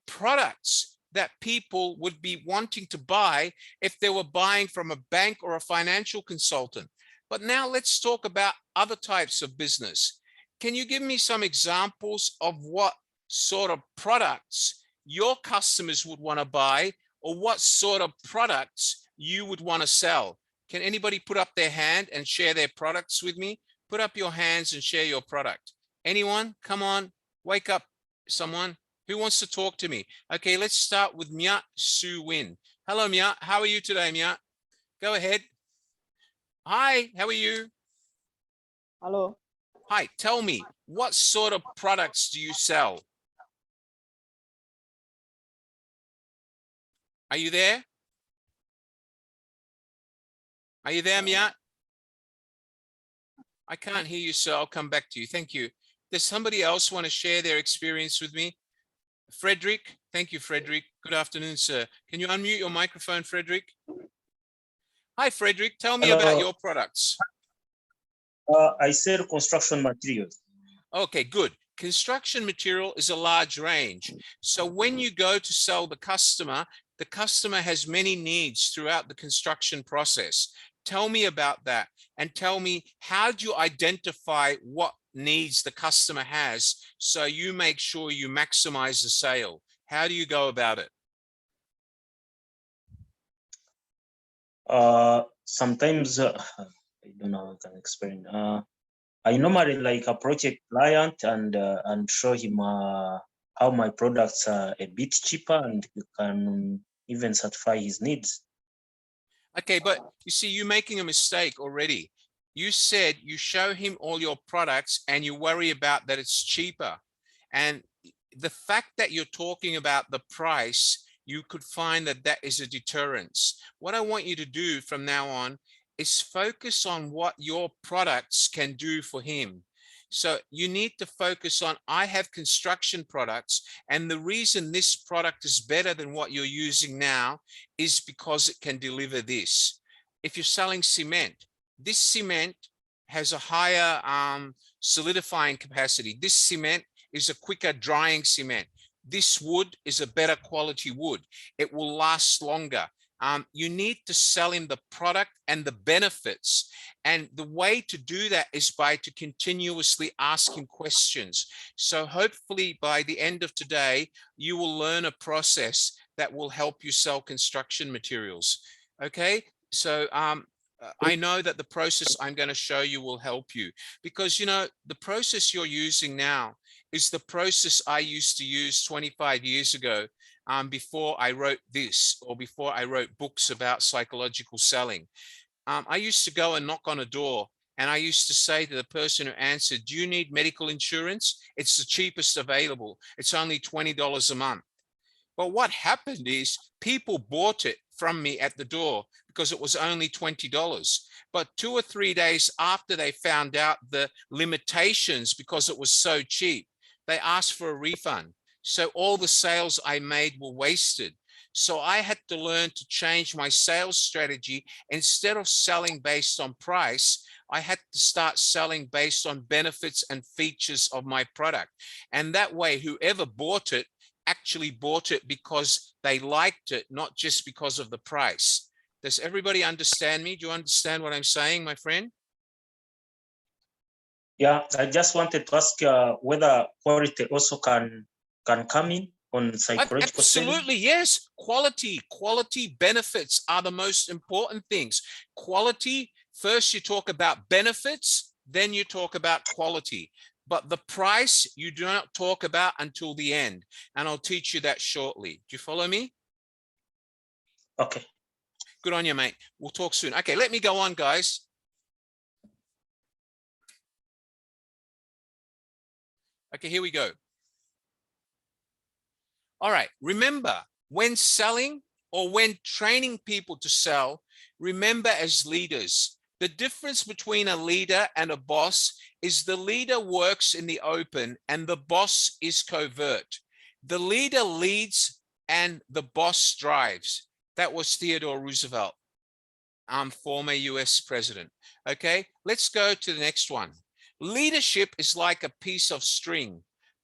products that people would be wanting to buy if they were buying from a bank or a financial consultant. But now let's talk about other types of business. Can you give me some examples of what sort of products your customers would want to buy, or what sort of products you would want to sell? Can anybody put up their hand and share their products with me? Put up your hands and share your product. Anyone? Come on, wake up, someone. Who wants to talk to me? Okay, let's start with Myat Su Win. Hello, Myat. How are you today, Myat? Go ahead. Hi, how are you? Hello. Hi, tell me, what sort of products do you sell? Are you there? Are you there, Myat? I can't hear you, so I'll come back to you. Thank you. Does somebody else want to share their experience with me? Frederick. Thank you, Frederick. Good afternoon, sir. Can you unmute your microphone, Frederick? Hi, Frederick. Tell me about your products. I sell construction materials. Okay, good. Construction material is a large range. So when you go to sell the customer has many needs throughout the construction process. Tell me about that, and tell me, how do you identify what needs the customer has so you make sure you maximize the sale? How do you go about it? Sometimes I don't know how I can explain. I normally like approach a client and show him how my products are a bit cheaper and you can even satisfy his needs. Okay, but you see, you're making a mistake already. You said you show him all your products and you worry about that it's cheaper. And the fact that you're talking about the price, you could find that that is a deterrence. What I want you to do from now on is focus on what your products can do for him. So you need to focus on, I have construction products, and the reason this product is better than what you're using now is because it can deliver this. If you're selling cement, this cement has a higher solidifying capacity. This cement is a quicker drying cement. This wood is a better quality wood. It will last longer. You need to sell him the product and the benefits. And the way to do that is by to continuously ask him questions. So hopefully by the end of today, you will learn a process that will help you sell construction materials. Okay, so I know that the process I'm going to show you will help you, because, you know, the process you're using now is the process I used to use 25 years ago. Before I wrote this, or before I wrote books about psychological selling. I used to go and knock on a door, and I used to say to the person who answered, do you need medical insurance? It's the cheapest available. It's only $20 a month. But what happened is people bought it from me at the door because it was only $20. But 2 or 3 days after they found out the limitations because it was so cheap, they asked for a refund. So all the sales I made were wasted. So I had to learn to change my sales strategy. Instead of selling based on price, I had to start selling based on benefits and features of my product. And that way, whoever bought it actually bought it because they liked it, not just because of the price. Does everybody understand me? Do you understand what I'm saying, my friend? Yeah, I just wanted to ask whether quality also can come in on psychological selling. Absolutely, yes. Quality benefits are the most important things. Quality, first you talk about benefits, then you talk about quality. But the price you do not talk about until the end. And I'll teach you that shortly. Do you follow me? Okay. Good on you, mate. We'll talk soon. Okay, let me go on, guys. Okay, here we go. All right, remember, when selling or when training people to sell, remember as leaders, the difference between a leader and a boss is the leader works in the open and the boss is covert. The leader leads and the boss drives. That was Theodore Roosevelt, former US president. Okay, let's go to the next one. Leadership is like a piece of string.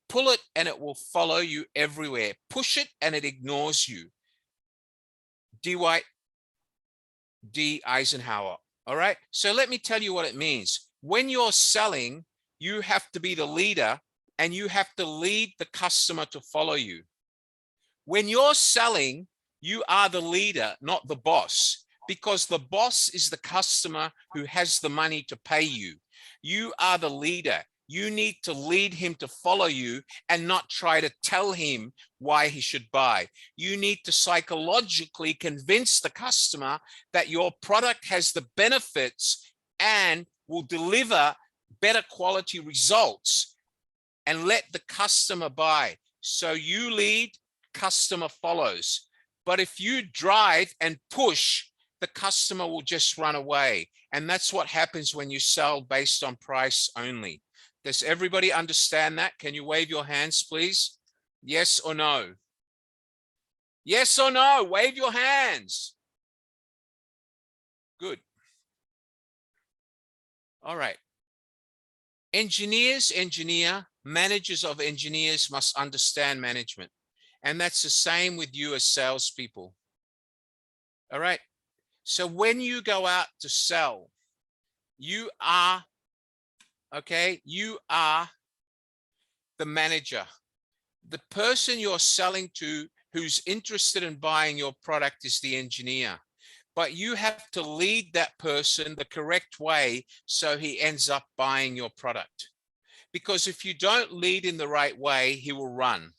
Pull it and it will follow you everywhere. Push it and it ignores you. D. Eisenhower. All right. So let me tell you what it means. When you're selling, you have to be the leader and you have to lead the customer to follow you. When you're selling, you are the leader, not the boss, because the boss is the customer who has the money to pay you. You are the leader. You need to lead him to follow you and not try to tell him why he should buy. You need to psychologically convince the customer that your product has the benefits and will deliver better quality results, and let the customer buy. So you lead, customer follows. But if you drive and push, the customer will just run away. And that's what happens when you sell based on price only. Does everybody understand that? Can you wave your hands, please? Yes or no? Yes or no? Wave your hands. Good. All right. Engineers engineer, managers of engineers must understand management. And that's the same with you as salespeople. All right. So when you go out to sell, you are, okay, you are the manager. The person you're selling to who's interested in buying your product is the engineer. but you have to lead that person the correct way so he ends up buying your product. Because if you don't lead in the right way, he will run.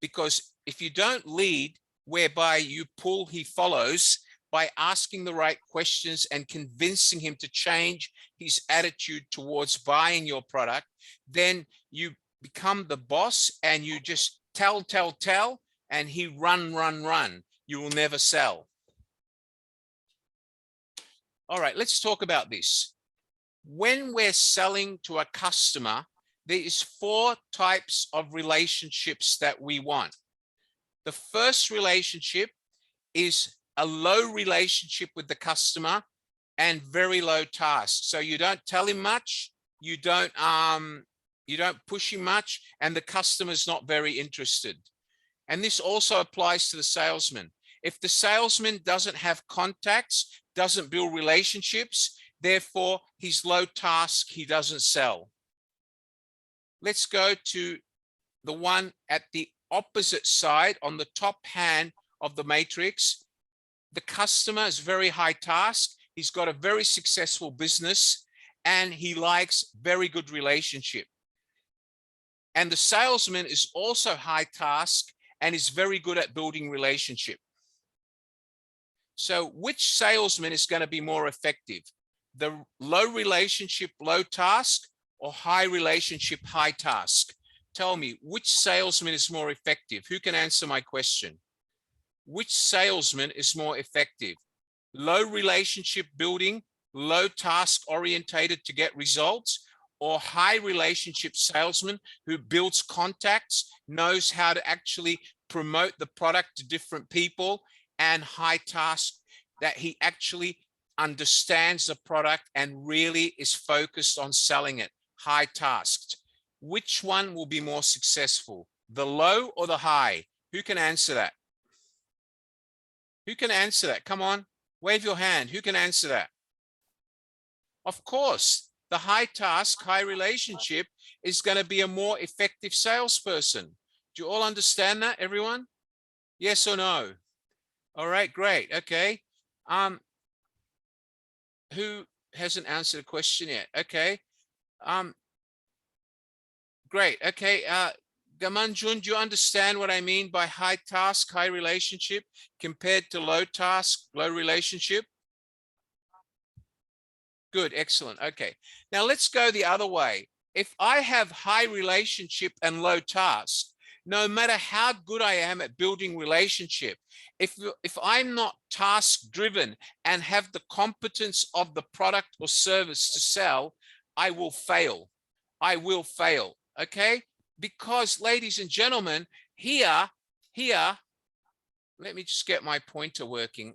Because if you don't lead whereby you pull, he follows, by asking the right questions and convincing him to change his attitude towards buying your product, then you become the boss and you just tell, and he run. You will never sell. All right, let's talk about this. When we're selling to a customer, there is 4 types of relationships that we want. The first relationship is a low relationship with the customer and very low task. So you don't tell him much, you don't push him much, and the customer's not very interested. And this also applies to the salesman. If the salesman doesn't have contacts, doesn't build relationships, therefore he's low task, he doesn't sell. Let's go to the one at the opposite side on the top hand of the matrix. The customer is very high task. He's got a very successful business and he likes very good relationship. And the salesman is also high task and is very good at building relationship. So which salesman is going to be more effective? The low relationship, low task, or high relationship, high task? Tell me, which salesman is more effective? Who can answer my question? Which salesman is more effective? Low relationship building, low task orientated to get results, or high relationship salesman who builds contacts, knows how to actually promote the product to different people, and high task that he actually understands the product and really is focused on selling it, high tasked? Which one will be more successful, the low or the high? Who can answer that? Who can answer that? Come on, wave your hand. Who can answer that? Of course, the high task, high relationship is going to be a more effective salesperson. Do you all understand that, everyone? Yes or no? All right, great. Okay. Who hasn't answered a question yet? Okay. Great. Okay. Gamanjun, do you understand what I mean by high task, high relationship compared to low task, low relationship? Good. Excellent. Okay. Now let's go the other way. If I have high relationship and low task, no matter how good I am at building relationship, if I'm not task driven and have the competence of the product or service to sell, I will fail. I will fail. Okay. Because, ladies and gentlemen, here, let me just get my pointer working.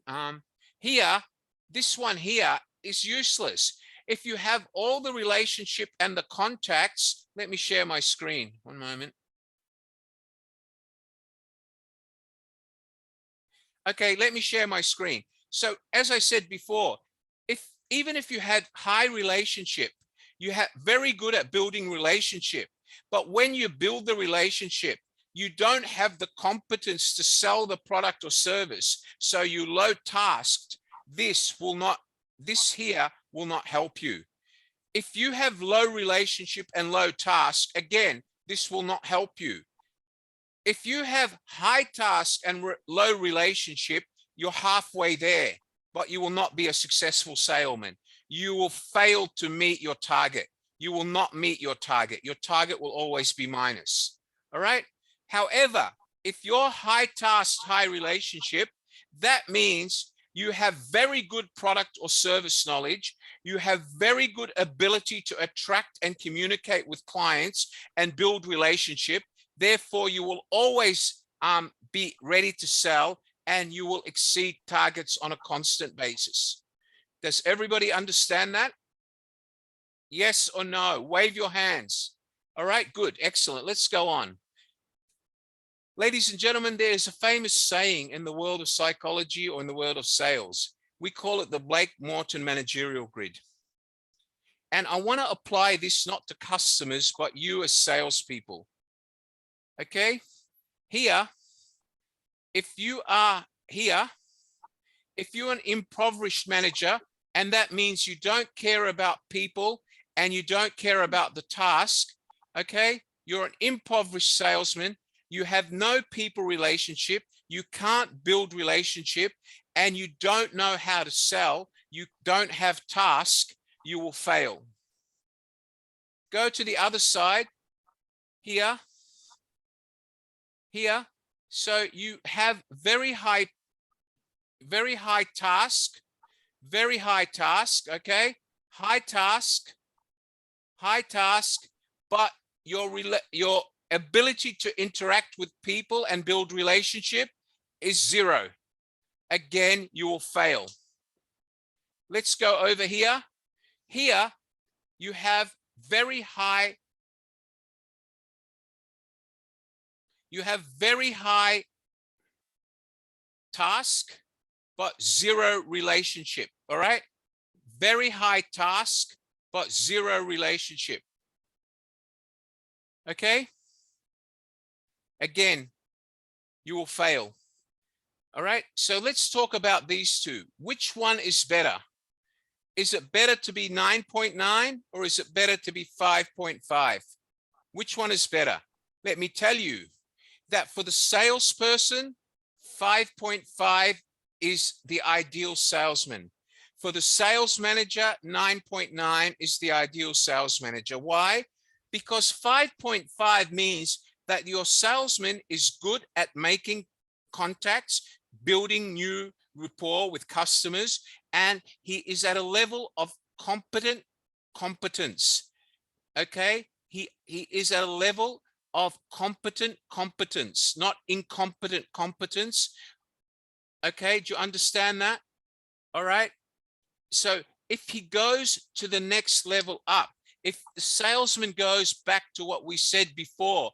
Here, this one here is useless. If you have all the relationship and the contacts, let me share my screen. One moment. Okay, let me share my screen. So as I said before, even if you had high relationship, you have very good at building relationship, but when you build the relationship, you don't have the competence to sell the product or service. So you low tasked, this here will not help you. If you have low relationship and low task, again, this will not help you. If you have high task and low relationship, you're halfway there, but you will not be a successful salesman. You will fail to meet your target. You will not meet your target. Your target will always be minus. All right. However, if you're high task, high relationship, that means you have very good product or service knowledge. You have very good ability to attract and communicate with clients and build relationship. Therefore, you will always be ready to sell and you will exceed targets on a constant basis. Does everybody understand that? Yes or no? Wave your hands. All right, good, excellent. Let's go on. Ladies and gentlemen, there is a famous saying in the world of psychology or in the world of sales. We call it the Blake-Morton managerial grid. And I want to apply this not to customers, but you as salespeople. Okay, here, if you are here, If you're an impoverished manager, and that means you don't care about people and you don't care about the task, okay? You're an impoverished salesman. You have no people relationship. You can't build relationship, and you don't know how to sell. You don't have task. You will fail. Go to the other side here. Here. So you have very high task, okay? High task, but your ability to interact with people and build relationship is 0. Again, you will fail. Let's go over here. Here, you have very high task, but 0 relationship, all right? Very high task, but 0 relationship. Okay? Again, you will fail. All right, so let's talk about these two. Which one is better? Is it better to be 9.9 or is it better to be 5.5? Which one is better? Let me tell you that for the salesperson, 5.5 is the ideal salesman. For the sales manager, 9.9 is the ideal sales manager. Why? Because 5.5 means that your salesman is good at making contacts, building new rapport with customers, and he is at a level of competence. Okay, he is at a level of competent competence, not incompetent competence. Okay, do you understand that? All right. So if he goes to the next level up, if the salesman goes back to what we said before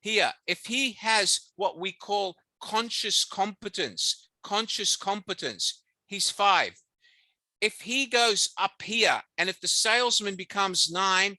here, if he has what we call conscious competence, he's 5. If he goes up here and if the salesman becomes 9,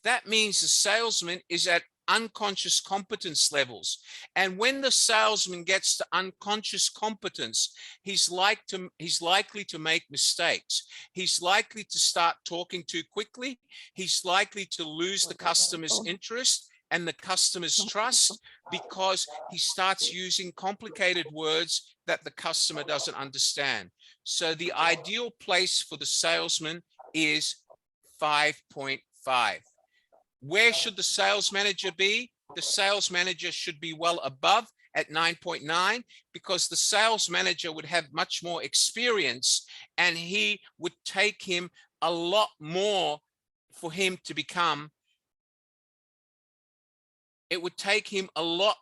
that means the salesman is at unconscious competence levels. And when the salesman gets to unconscious competence, he's likely to make mistakes. He's likely to start talking too quickly. He's likely to lose the customer's interest and the customer's trust because he starts using complicated words that the customer doesn't understand. So the ideal place for the salesman is 5.5. Where should the sales manager be? The sales manager should be well above at 9.9 because the sales manager would have much more experience and he would take him a lot more for him to become. It would take him a lot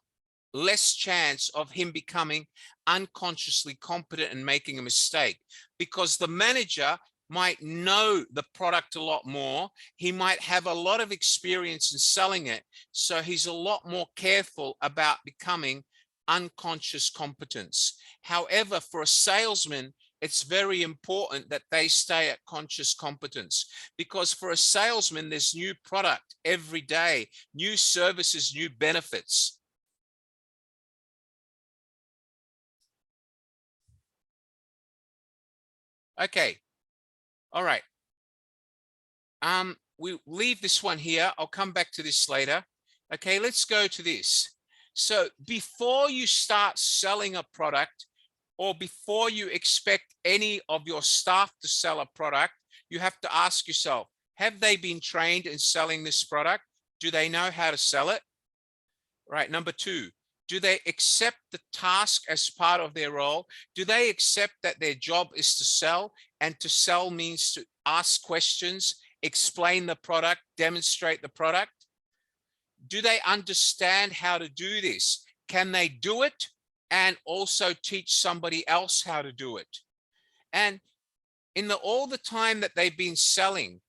less chance of him becoming unconsciously competent and making a mistake because the manager might know the product a lot more. He might have a lot of experience in selling it. So he's a lot more careful about becoming unconscious competence. However, for a salesman, it's very important that they stay at conscious competence because for a salesman, there's new product every day, new services, new benefits. Okay. All right. We'll leave this one here. I'll come back to this later. Okay, let's go to this. So before you start selling a product or before you expect any of your staff to sell a product, you have to ask yourself, have they been trained in selling this product? Do they know how to sell it? Right. Number 2, do they accept the task as part of their role? Do they accept that their job is to sell? And to sell means to ask questions, explain the product, demonstrate the product. Do they understand how to do this? Can they do it and also teach somebody else how to do it? And in all the time that they've been selling,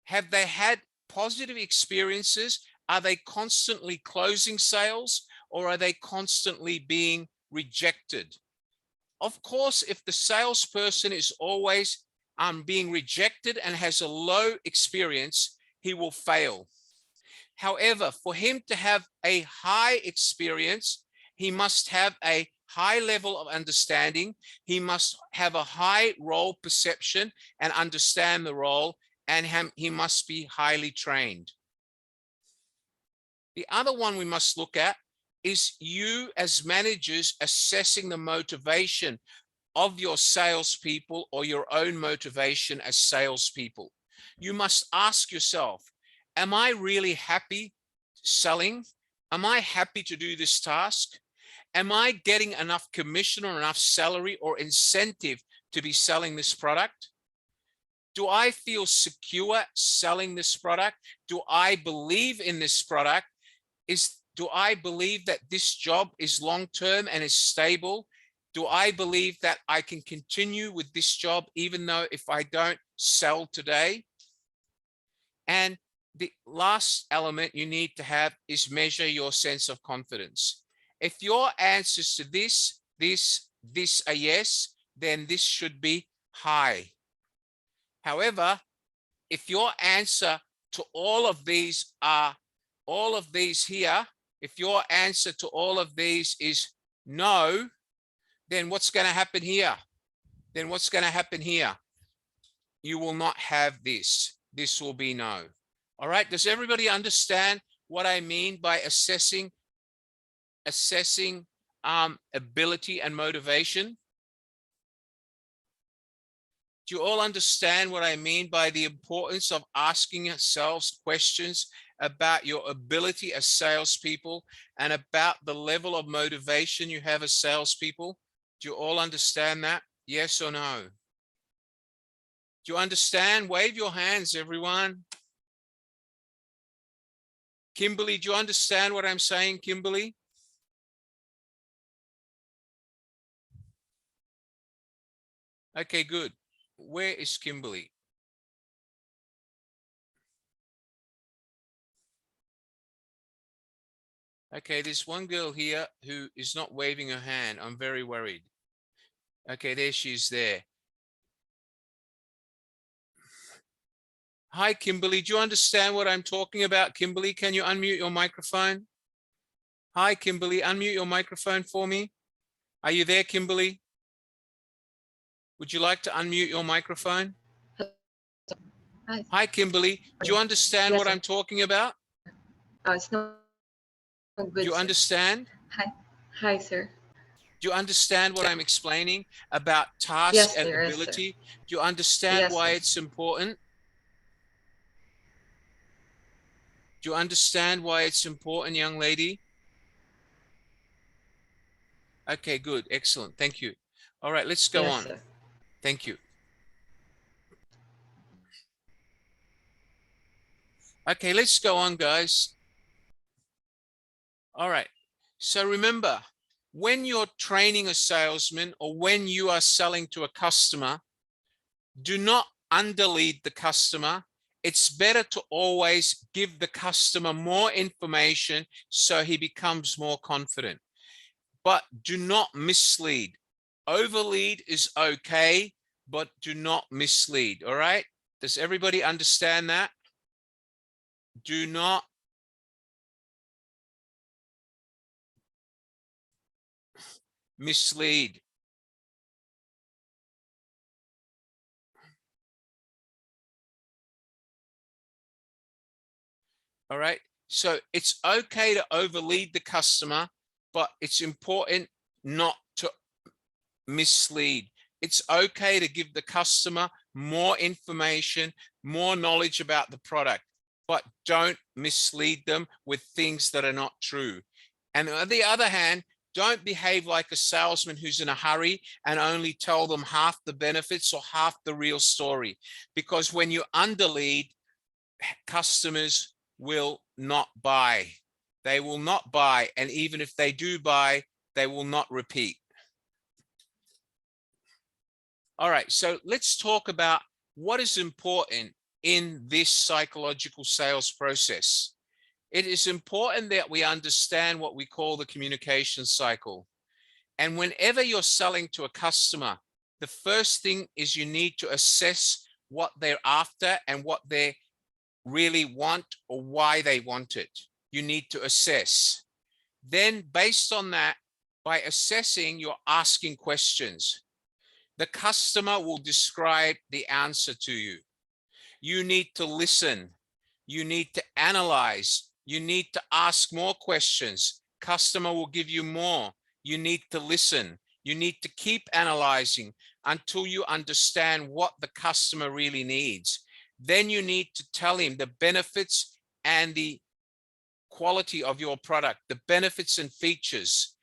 have they had positive experiences? Are they constantly closing sales or are they constantly being rejected? Of course, if the salesperson is always being rejected and has a low experience, he will fail. However, for him to have a high experience, he must have a high level of understanding. He must have a high role perception and understand the role, and he must be highly trained. The other one we must look at is you as managers assessing the motivation of your salespeople or your own motivation as salespeople. You must ask yourself, am I really happy selling? Am I happy to do this task? Am I getting enough commission or enough salary or incentive to be selling this product? Do I feel secure selling this product? Do I believe in this product? Do I believe that this job is long-term and is stable? Do I believe that I can continue with this job even though if I don't sell today? And the last element you need to have is measure your sense of confidence. If your answers to this are yes, then this should be high. However, if your answer to all of these are all of these here, if your answer to all of these is no, then what's going to happen here? Then what's going to happen here? You will not have this. This will be no. All right. Does everybody understand what I mean by assessing ability and motivation? Do you all understand what I mean by the importance of asking yourselves questions about your ability as salespeople and about the level of motivation you have as salespeople? Do you all understand that? Yes or no? Do you understand? Wave your hands, everyone. Kimberly, do you understand what I'm saying, Kimberly? Okay, good. Where is Kimberly? Okay, there's one girl here who is not waving her hand. I'm very worried. Okay, there she is there. Hi, Kimberly. Do you understand what I'm talking about? Kimberly, can you unmute your microphone? Hi, Kimberly. Unmute your microphone for me. Are you there, Kimberly? Would you like to unmute your microphone? Hi. Hi, Kimberly. Do you understand Yes, what sir. I'm talking about? Oh, it's not good. Do you sir. understand? Hi, sir. Do you understand what I'm explaining about task Yes, and sir. Yes, sir. ability? Do you understand Yes, why sir. it's important? Do you understand why it's important, young lady? Okay, good. Excellent. Thank you. All right, let's go Yes, on. sir. Thank you. Okay, let's go on, guys. All right. So remember, when you're training a salesman or when you are selling to a customer, do not underlead the customer. It's better to always give the customer more information so he becomes more confident. But do not mislead. Overlead is okay, but do not mislead. All right? Does everybody understand that? Do not mislead. All right. So it's okay to overlead the customer, but it's important not to mislead. It's okay to give the customer more information, more knowledge about the product, but don't mislead them with things that are not true. And on the other hand, don't behave like a salesman who's in a hurry and only tell them half the benefits or half the real story. Because when you underlead, customers will not buy. They will not buy. And even if they do buy, they will not repeat. All right, so let's talk about what is important in this psychological sales process. It is important that we understand what we call the communication cycle. And whenever you're selling to a customer, the first thing is you need to assess what they're after and what they really want or why they want it. You need to assess. Then based on that, by assessing, you're asking questions. The customer will describe the answer to you. You need to listen. You need to analyze. You need to ask more questions. Customer will give you more. You need to listen. You need to keep analyzing until you understand what the customer really needs. Then you need to tell him the benefits and the quality of your product, the benefits and features.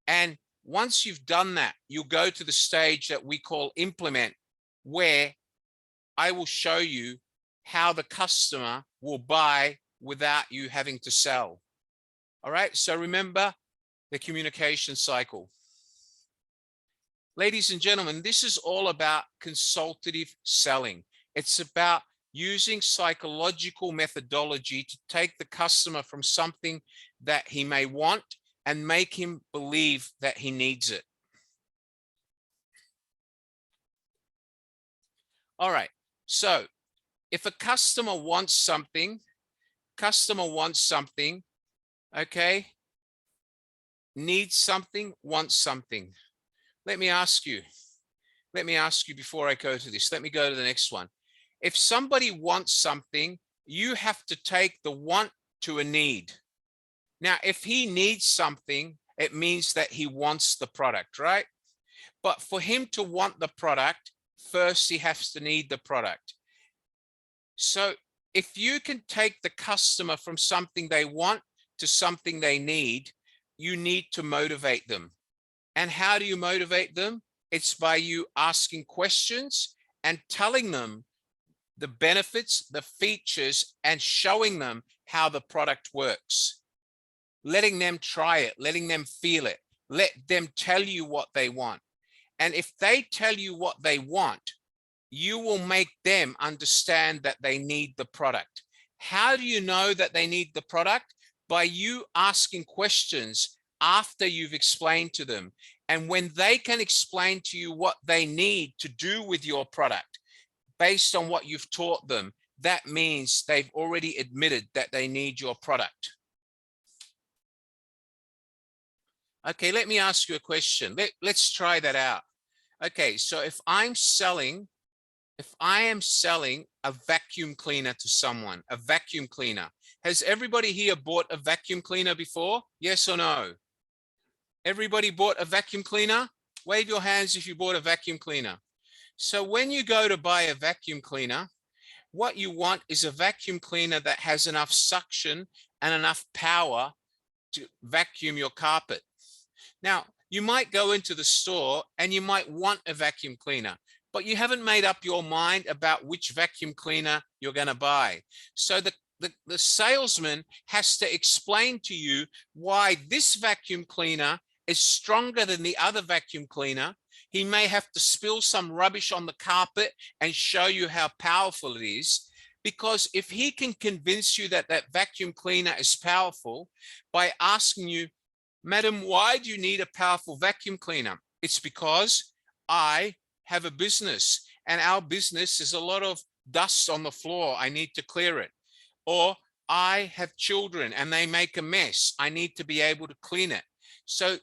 And once you've done that, you'll go to the stage that we call implement, where I will show you how the customer will buy without you having to sell. All right, so remember the communication cycle. Ladies and gentlemen, this is all about consultative selling. It's about using psychological methodology to take the customer from something that he may want and make him believe that he needs it. All right, so if a customer wants something, okay, needs something, wants something. Let me ask you before I go to this, let me go to the next one. If somebody wants something, you have to take the want to a need. Now, if he needs something, it means that he wants the product, right? But for him to want the product, first he has to need the product. So if you can take the customer from something they want to something they need, you need to motivate them. And how do you motivate them? It's by you asking questions and telling them the benefits, the features, and showing them how the product works. Letting them try it, letting them feel it, let them tell you what they want. And if they tell you what they want, you will make them understand that they need the product. How do you know that they need the product? By you asking questions after you've explained to them. And when they can explain to you what they need to do with your product, based on what you've taught them, that means they've already admitted that they need your product. Okay, let me ask you a question. Let's try that out. Okay, so if I am selling a vacuum cleaner to someone, a vacuum cleaner, has everybody here bought a vacuum cleaner before? Yes or no? Everybody bought a vacuum cleaner? Wave your hands if you bought a vacuum cleaner. So when you go to buy a vacuum cleaner, what you want is a vacuum cleaner that has enough suction and enough power to vacuum your carpet. Now, you might go into the store and you might want a vacuum cleaner, but you haven't made up your mind about which vacuum cleaner you're going to buy. So the salesman has to explain to you why this vacuum cleaner is stronger than the other vacuum cleaner. He may have to spill some rubbish on the carpet and show you how powerful it is. Because if he can convince you that that vacuum cleaner is powerful by asking you, Madam, why do you need a powerful vacuum cleaner? It's because I have a business and our business is a lot of dust on the floor. I need to clear it. Or I have children and they make a mess. I need to be able to clean it. So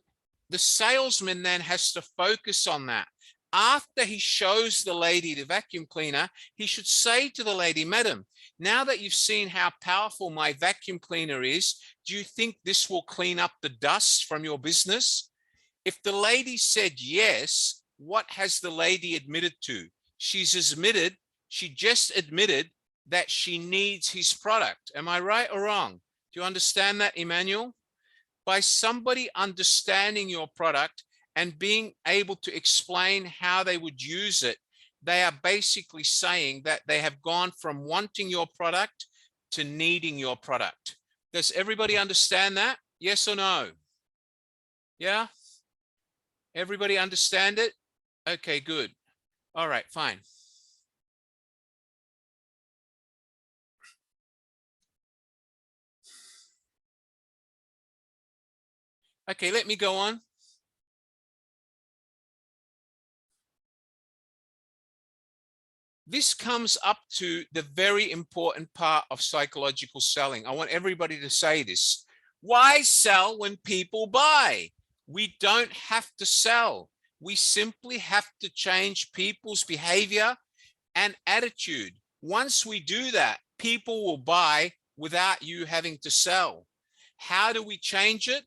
the salesman then has to focus on that. After he shows the lady the vacuum cleaner, he should say to the lady, Madam, now that you've seen how powerful my vacuum cleaner is, do you think this will clean up the dust from your business? If the lady said yes, what has the lady admitted to? She just admitted that she needs his product. Am I right or wrong? Do you understand that, Emmanuel? By somebody understanding your product and being able to explain how they would use it, they are basically saying that they have gone from wanting your product to needing your product. Does everybody understand that? Yes or no? Yeah? Everybody understand it? Okay, good. All right, fine. Okay, let me go on. This comes up to the very important part of psychological selling. I want everybody to say this. Why sell when people buy? We don't have to sell. We simply have to change people's behavior and attitude. Once we do that, people will buy without you having to sell. How do we change it?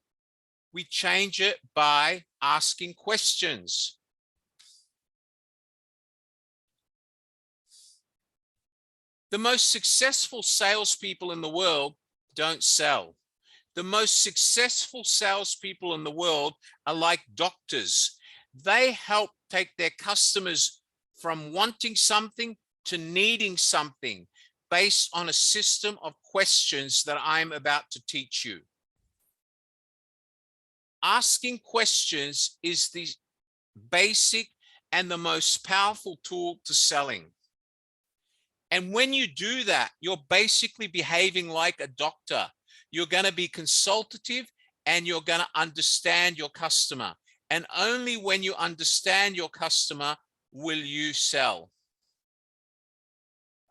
We change it by asking questions. The most successful salespeople in the world don't sell. The most successful salespeople in the world are like doctors. They help take their customers from wanting something to needing something based on a system of questions that I'm about to teach you. Asking questions is the basic and the most powerful tool to selling. And when you do that, you're basically behaving like a doctor. You're going to be consultative and you're going to understand your customer. And only when you understand your customer will you sell.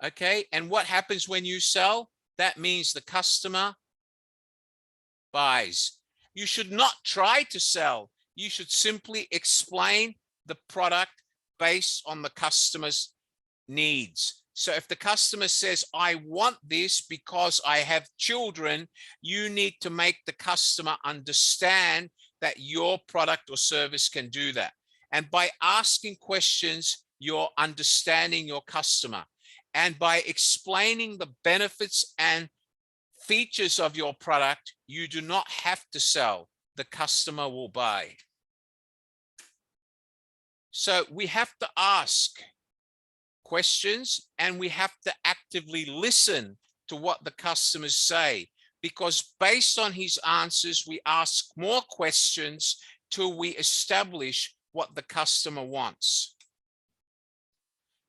Okay, and what happens when you sell? That means the customer buys. You should not try to sell. You should simply explain the product based on the customer's needs. So if the customer says, I want this because I have children, you need to make the customer understand that your product or service can do that. And by asking questions, you're understanding your customer. And by explaining the benefits and features of your product, you do not have to sell. The customer will buy. So we have to ask questions and we have to actively listen to what the customers say, because based on his answers, we ask more questions till we establish what the customer wants.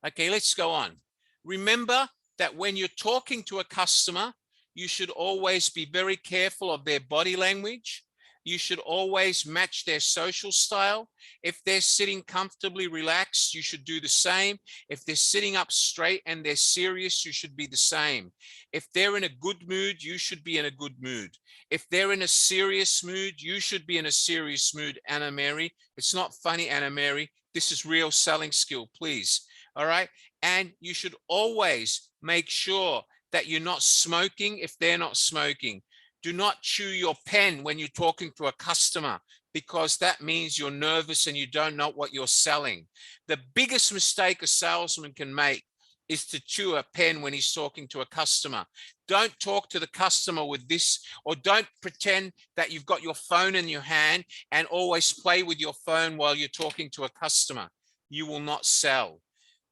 Okay, let's go on. Remember that when you're talking to a customer, you should always be very careful of their body language. You should always match their social style. If they're sitting comfortably relaxed, you should do the same. If they're sitting up straight and they're serious, you should be the same. If they're in a good mood, you should be in a good mood. If they're in a serious mood, you should be in a serious mood, Anna Mary. It's not funny, Anna Mary. This is real selling skill, please. All right. And you should always make sure that you're not smoking if they're not smoking. Do not chew your pen when you're talking to a customer, because that means you're nervous and you don't know what you're selling. The biggest mistake a salesman can make is to chew a pen when he's talking to a customer. Don't talk to the customer with this, or don't pretend that you've got your phone in your hand and always play with your phone while you're talking to a customer. You will not sell.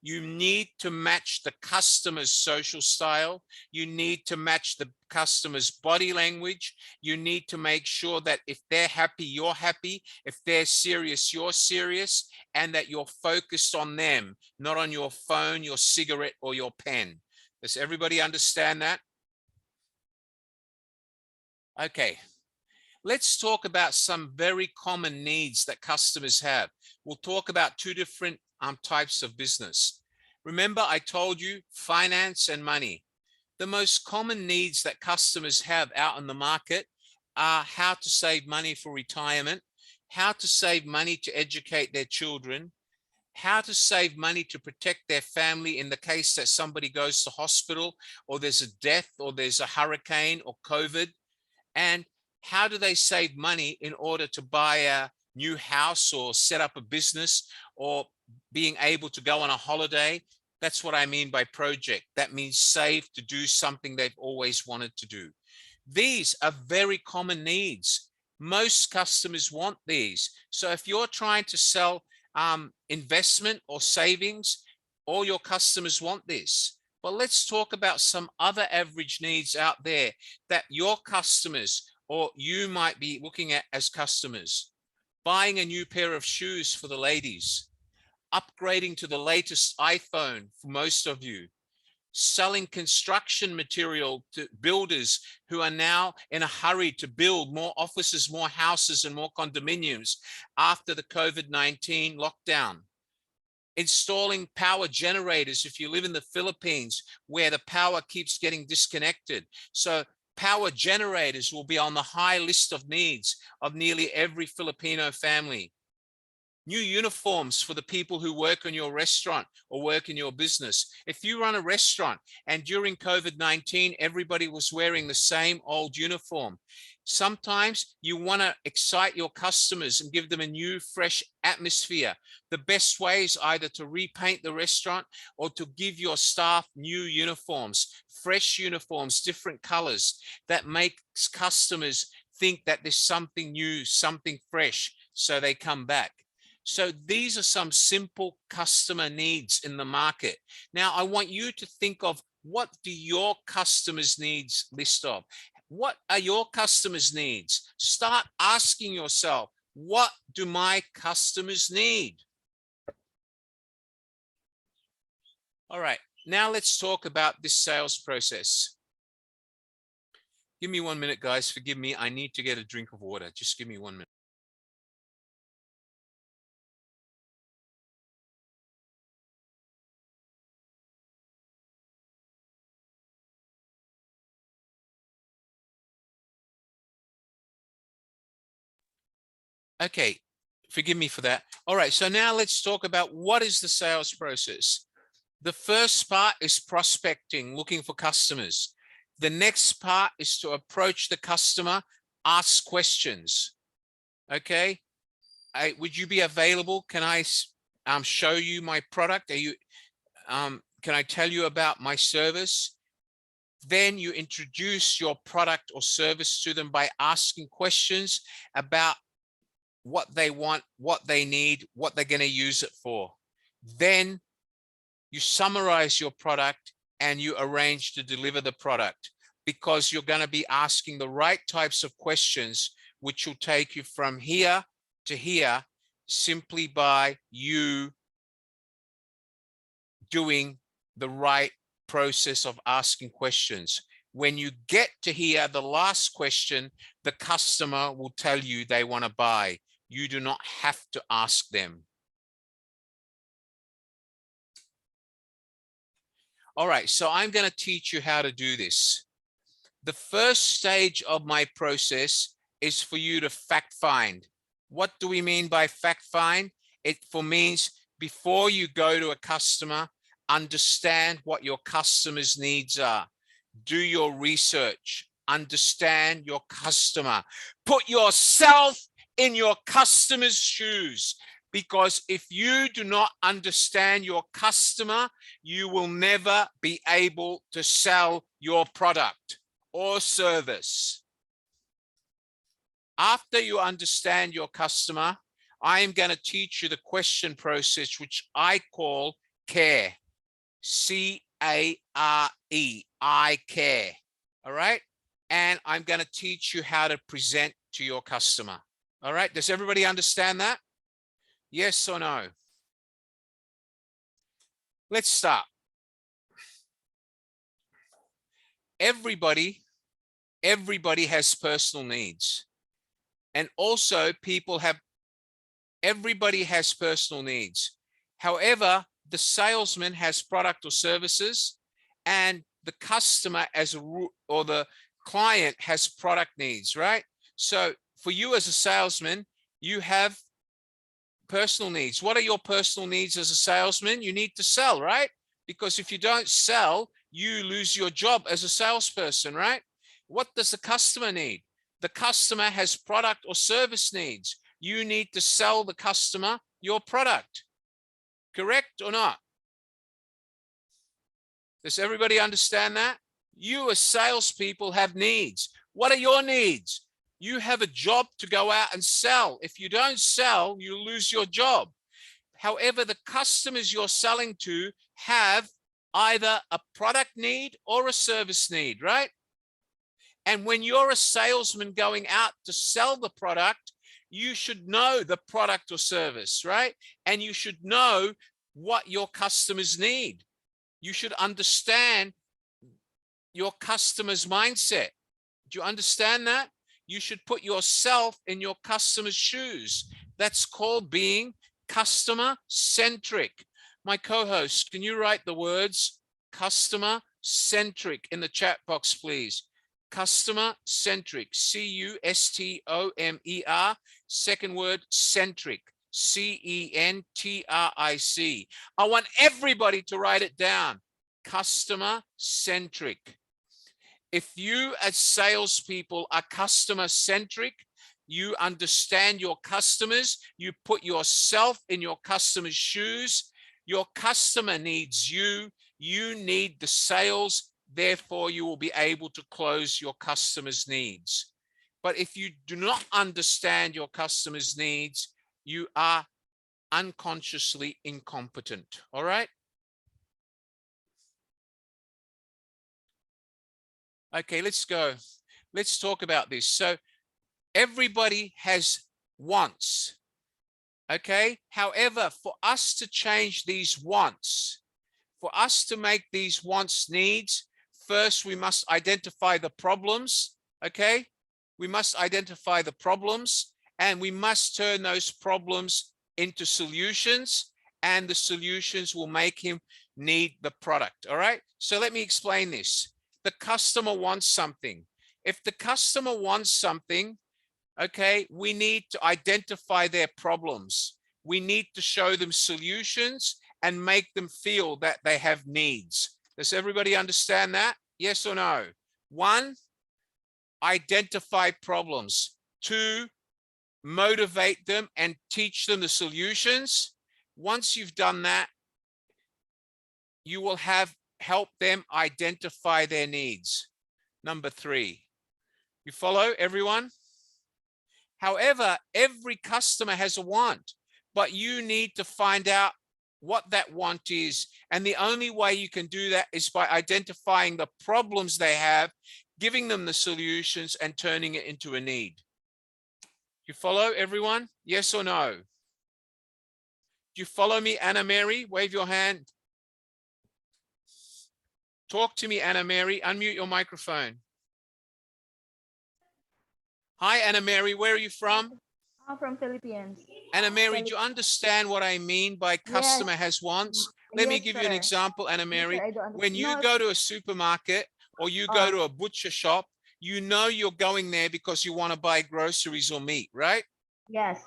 You need to match the customer's social style. You need to match the customer's body language. You need to make sure that if they're happy, you're happy. If they're serious, you're serious, and that you're focused on them, not on your phone, your cigarette, or your pen. Does everybody understand that? Okay. Let's talk about some very common needs that customers have. We'll talk about two different types of business. Remember, I told you finance and money. The most common needs that customers have out in the market are how to save money for retirement, how to save money to educate their children, how to save money to protect their family in the case that somebody goes to hospital, or there's a death, or there's a hurricane or COVID, and how do they save money in order to buy a new house or set up a business or being able to go on a holiday. That's what I mean by project. That means save to do something they've always wanted to do. These are very common needs. Most customers want these. So if you're trying to sell investment or savings, all your customers want this. But let's talk about some other average needs out there that your customers or you might be looking at as customers. Buying a new pair of shoes for the ladies, upgrading to the latest iPhone for most of you, selling construction material to builders who are now in a hurry to build more offices, more houses, and more condominiums after the COVID-19 lockdown. Installing power generators if you live in the Philippines where the power keeps getting disconnected. So Power generators will be on the high list of needs of nearly every Filipino family. New uniforms for the people who work in your restaurant or work in your business. If you run a restaurant and during COVID-19, everybody was wearing the same old uniform, sometimes you want to excite your customers and give them a new, fresh atmosphere. The best way is either to repaint the restaurant or to give your staff new uniforms, fresh uniforms, different colors that makes customers think that there's something new, something fresh, so they come back. So these are some simple customer needs in the market. Now, I want you to think of, what do your customers' needs list of? What are your customers' needs? Start asking yourself, what do my customers need? All right, now let's talk about this sales process. Give me 1 minute, guys. Forgive me. I need to get a drink of water. Just give me 1 minute. Okay, forgive me for that. All right, so now let's talk about what is the sales process. The first part is prospecting, looking for customers. The next part is to approach the customer, ask questions. Okay, would you be available? Can I show you my product? Are you? Can I tell you about my service? Then you introduce your product or service to them by asking questions about what they want, what they need, what they're going to use it for. Then you summarize your product and you arrange to deliver the product, because you're going to be asking the right types of questions, which will take you from here to here simply by you doing the right process of asking questions. When you get to here, the last question, the customer will tell you they want to buy. You do not have to ask them. All right, so I'm going to teach you how to do this. The first stage of my process is for you to fact find. What do we mean by fact find? It means before you go to a customer, understand what your customer's needs are. Do your research, understand your customer. Put yourself in your customer's shoes, because if you do not understand your customer, you will never be able to sell your product or service. After you understand your customer, I am going to teach you the question process, which I call CARE. C-A-R-E, I care. All right. And I'm going to teach you how to present to your customer. All right. Does everybody understand that? Yes or no? Let's start. Everybody has personal needs. And also everybody has personal needs. However, the salesman has product or services, and the customer or the client has product needs, right? So for you as a salesman, you have personal needs. What are your personal needs as a salesman? You need to sell, right? Because if you don't sell, you lose your job as a salesperson, right? What does the customer need? The customer has product or service needs. You need to sell the customer your product. Correct or not? Does everybody understand that? You as salespeople have needs. What are your needs? You have a job to go out and sell. If you don't sell, you lose your job. However, the customers you're selling to have either a product need or a service need, right? And when you're a salesman going out to sell the product, you should know the product or service, right? And you should know what your customers need. You should understand your customer's mindset. Do you understand that? You should put yourself in your customer's shoes. That's called being customer centric. My co-host, can you write the words customer centric in the chat box, please? Customer centric, C-U-S-T-O-M-E-R. Second word, centric, C-E-N-T-R-I-C. I want everybody to write it down. Customer centric. If you as salespeople are customer centric, you understand your customers, you put yourself in your customer's shoes, your customer needs you, you need the sales, therefore you will be able to close your customer's needs. But if you do not understand your customer's needs, you are unconsciously incompetent. All right? Okay, let's go. Let's talk about this. So everybody has wants. Okay. However, for us to change these wants, for us to make these wants needs, first we must identify the problems. Okay. We must identify the problems and we must turn those problems into solutions, and the solutions will make him need the product. All right. So let me explain this. The customer wants something. If the customer wants something, okay, we need to identify their problems. We need to show them solutions and make them feel that they have needs. Does everybody understand that? Yes or no? 1, identify problems. 2, motivate them and teach them the solutions. Once you've done that, you will have help them identify their needs. Number 3, you follow everyone? However, every customer has a want, but you need to find out what that want is. And the only way you can do that is by identifying the problems they have, giving them the solutions and turning it into a need. You follow everyone? Yes or no? Do you follow me, Anna Mary? Wave your hand. Talk to me, Anna Mary. Unmute your microphone. Hi, Anna Mary. Where are you from? I'm from Philippines. Anna Mary, do you understand what I mean by customer has wants? Let me Yes, give you an sir. example, Anna Mary. Yes, sir, I don't When you understand. go to a supermarket or you go to a butcher shop, you know you're going there because you want to buy groceries or meat, right? Yes.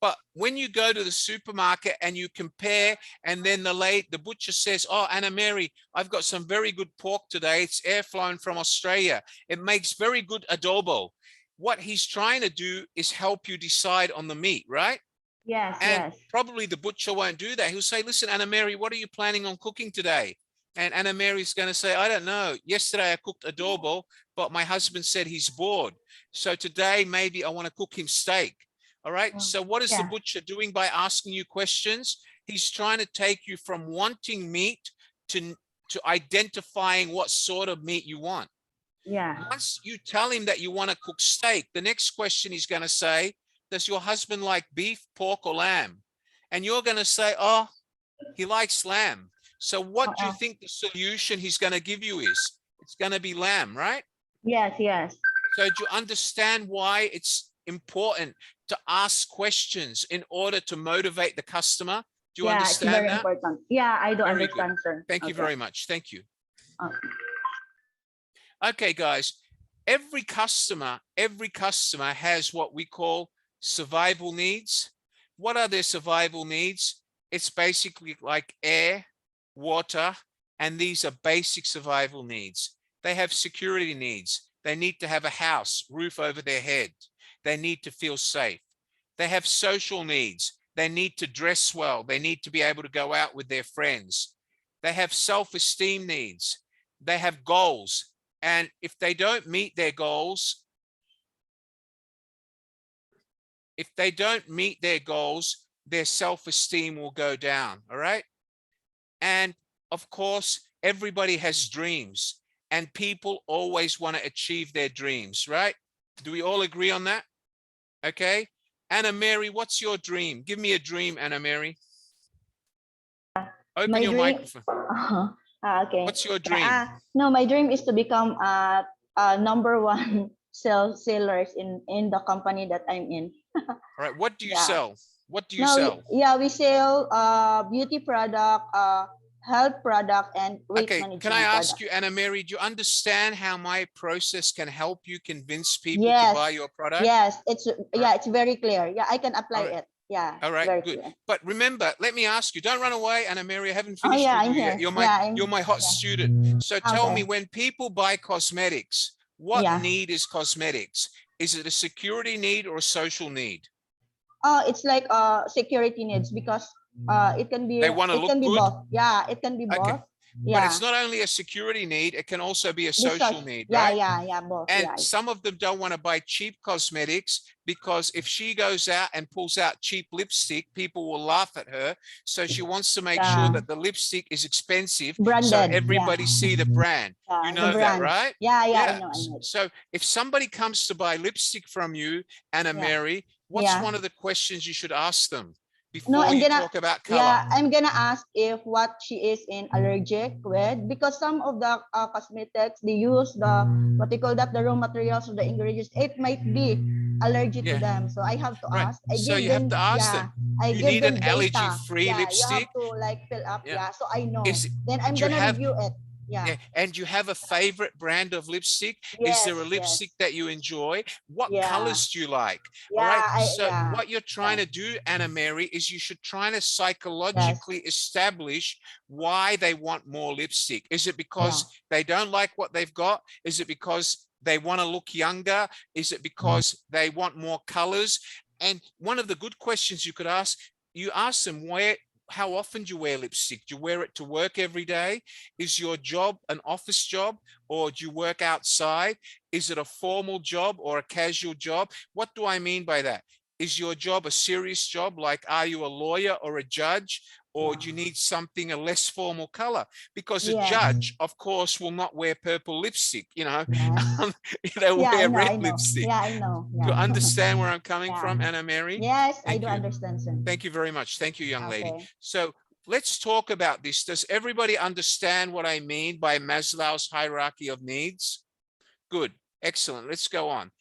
But when you go to the supermarket and you compare, and then the butcher says, oh, Anna Mary, I've got some very good pork today. It's air flown from Australia. It makes very good adobo. What he's trying to do is help you decide on the meat, right? Yes, And yes. probably the butcher won't do that. He'll say, listen, Anna Mary, what are you planning on cooking today? And Anna Mary's going to say, I don't know. Yesterday I cooked adobo, but my husband said he's bored. So today maybe I want to cook him steak. All right. So what is the butcher doing by asking you questions? He's trying to take you from wanting meat to identifying what sort of meat you want. Yeah. Once you tell him that you want to cook steak, the next question he's going to say, does your husband like beef, pork, or lamb? And you're going to say, oh, he likes lamb. So what do you think the solution he's going to give you is? It's going to be lamb, right? Yes, yes. So do you understand why it's important to ask questions in order to motivate the customer? Do you understand it's very that? important. Yeah, I do Very understand, good. sir. Thank you very much. Thank you. Okay. Okay, guys, every customer has what we call survival needs. What are their survival needs? It's basically like air, water, and these are basic survival needs. They have security needs. They need to have a house, roof over their head. They need to feel safe. They have social needs. They need to dress well. They need to be able to go out with their friends. They have self-esteem needs. They have goals. And if they don't meet their goals, their self-esteem will go down, all right? And of course, everybody has dreams and people always want to achieve their dreams, right? Do we all agree on that? Okay. Anna Mary, what's your dream? Give me a dream, Anna Mary. Open your microphone. Okay. What's your dream? No, my dream is to become #1 sellers in the company that I'm in. All right. What do you sell? What do you No, sell? we sell beauty product, health product and weight Okay, management can I ask product. you, Anna Mary, do you understand how my process can help you convince people to Yes. buy your product? Yes, it's it's very clear. Yeah, I can apply Alright. it. Yeah. All right, very good. clear. But remember, let me ask you, don't run away, Anna Mary. I haven't Oh finished yeah, with I'm you here. yet. You're Yeah, my hot student. So tell me, Okay. when people buy cosmetics, what Yeah. need is cosmetics? Is it a security need or a social need? Oh, it's like security needs because it can be They want to look good. both. Yeah, it can be Okay. both. But Yeah. it's not only a security need, it can also be a The social need, yeah, right? yeah, both. And yeah. some of them don't want to buy cheap cosmetics because if she goes out and pulls out cheap lipstick, people will laugh at her. So she wants to make sure that the lipstick is expensive, so Branded, everybody see the brand. You the know that, brand. right? Yeah, I know. So if somebody comes to buy lipstick from you, Anna Mary, what's Yeah. one of the questions you should ask them No, before I'm you gonna talk about color? yeah, I'm gonna ask if what she is allergic with, because some of the cosmetics they use the what they call that, the raw materials or the ingredients, it might be allergic to them. So I have to Right. ask. I So give you have them to ask them. I You give need them an data. allergy-free Yeah, you have lipstick. to like fill up. Yeah. Yeah, so I know. Is Then I'm do you gonna have review it. Yeah. Yeah, and you have a favorite brand of lipstick? Is there a lipstick that you enjoy? What colors do you like? All right. So what you're trying to do, Anna Mary, is you should try to psychologically establish why they want more lipstick. Is it because they don't like what they've got? Is it because they want to look younger? Is it because they want more colors? And one of the good questions you could ask, you ask them how often do you wear lipstick? Do you wear it to work every day? Is your job an office job, or do you work outside? Is it a formal job or a casual job? What do I mean by that? Is your job a serious job? Like, are you a lawyer or a judge? Or do you need something a less formal color? Because a judge, of course, will not wear purple lipstick, they'll wear red lipstick. Yeah, I know. Do you understand where I'm coming from, Anna Mary? Yes, Thank I do you. understand, sir. Thank you very much. Thank you, young lady. Okay. So let's talk about this. Does everybody understand what I mean by Maslow's hierarchy of needs? Good. Excellent. Let's go on.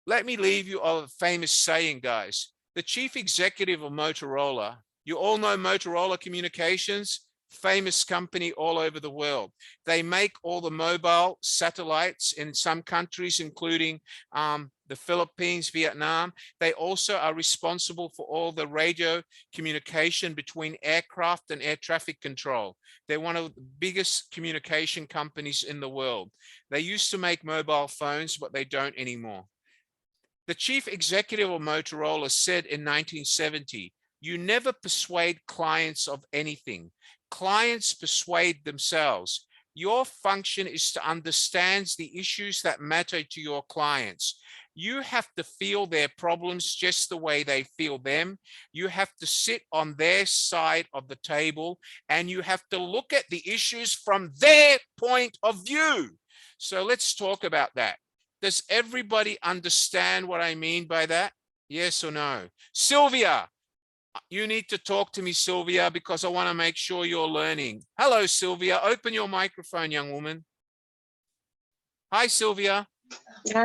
Let me leave you a famous saying, guys. The chief executive of Motorola, you all know Motorola Communications, famous company all over the world. They make all the mobile satellites in some countries, including the Philippines, Vietnam. They also are responsible for all the radio communication between aircraft and air traffic control. They're one of the biggest communication companies in the world. They used to make mobile phones, but they don't anymore. The chief executive of Motorola said in 1970, you never persuade clients of anything. Clients persuade themselves. Your function is to understand the issues that matter to your clients. You have to feel their problems just the way they feel them. You have to sit on their side of the table, and you have to look at the issues from their point of view. So let's talk about that. Does everybody understand what I mean by that? Yes or no? Sylvia, you need to talk to me, Sylvia, because I want to make sure you're learning. Hello, Sylvia. Open your microphone, young woman. Hi, Sylvia. Hi.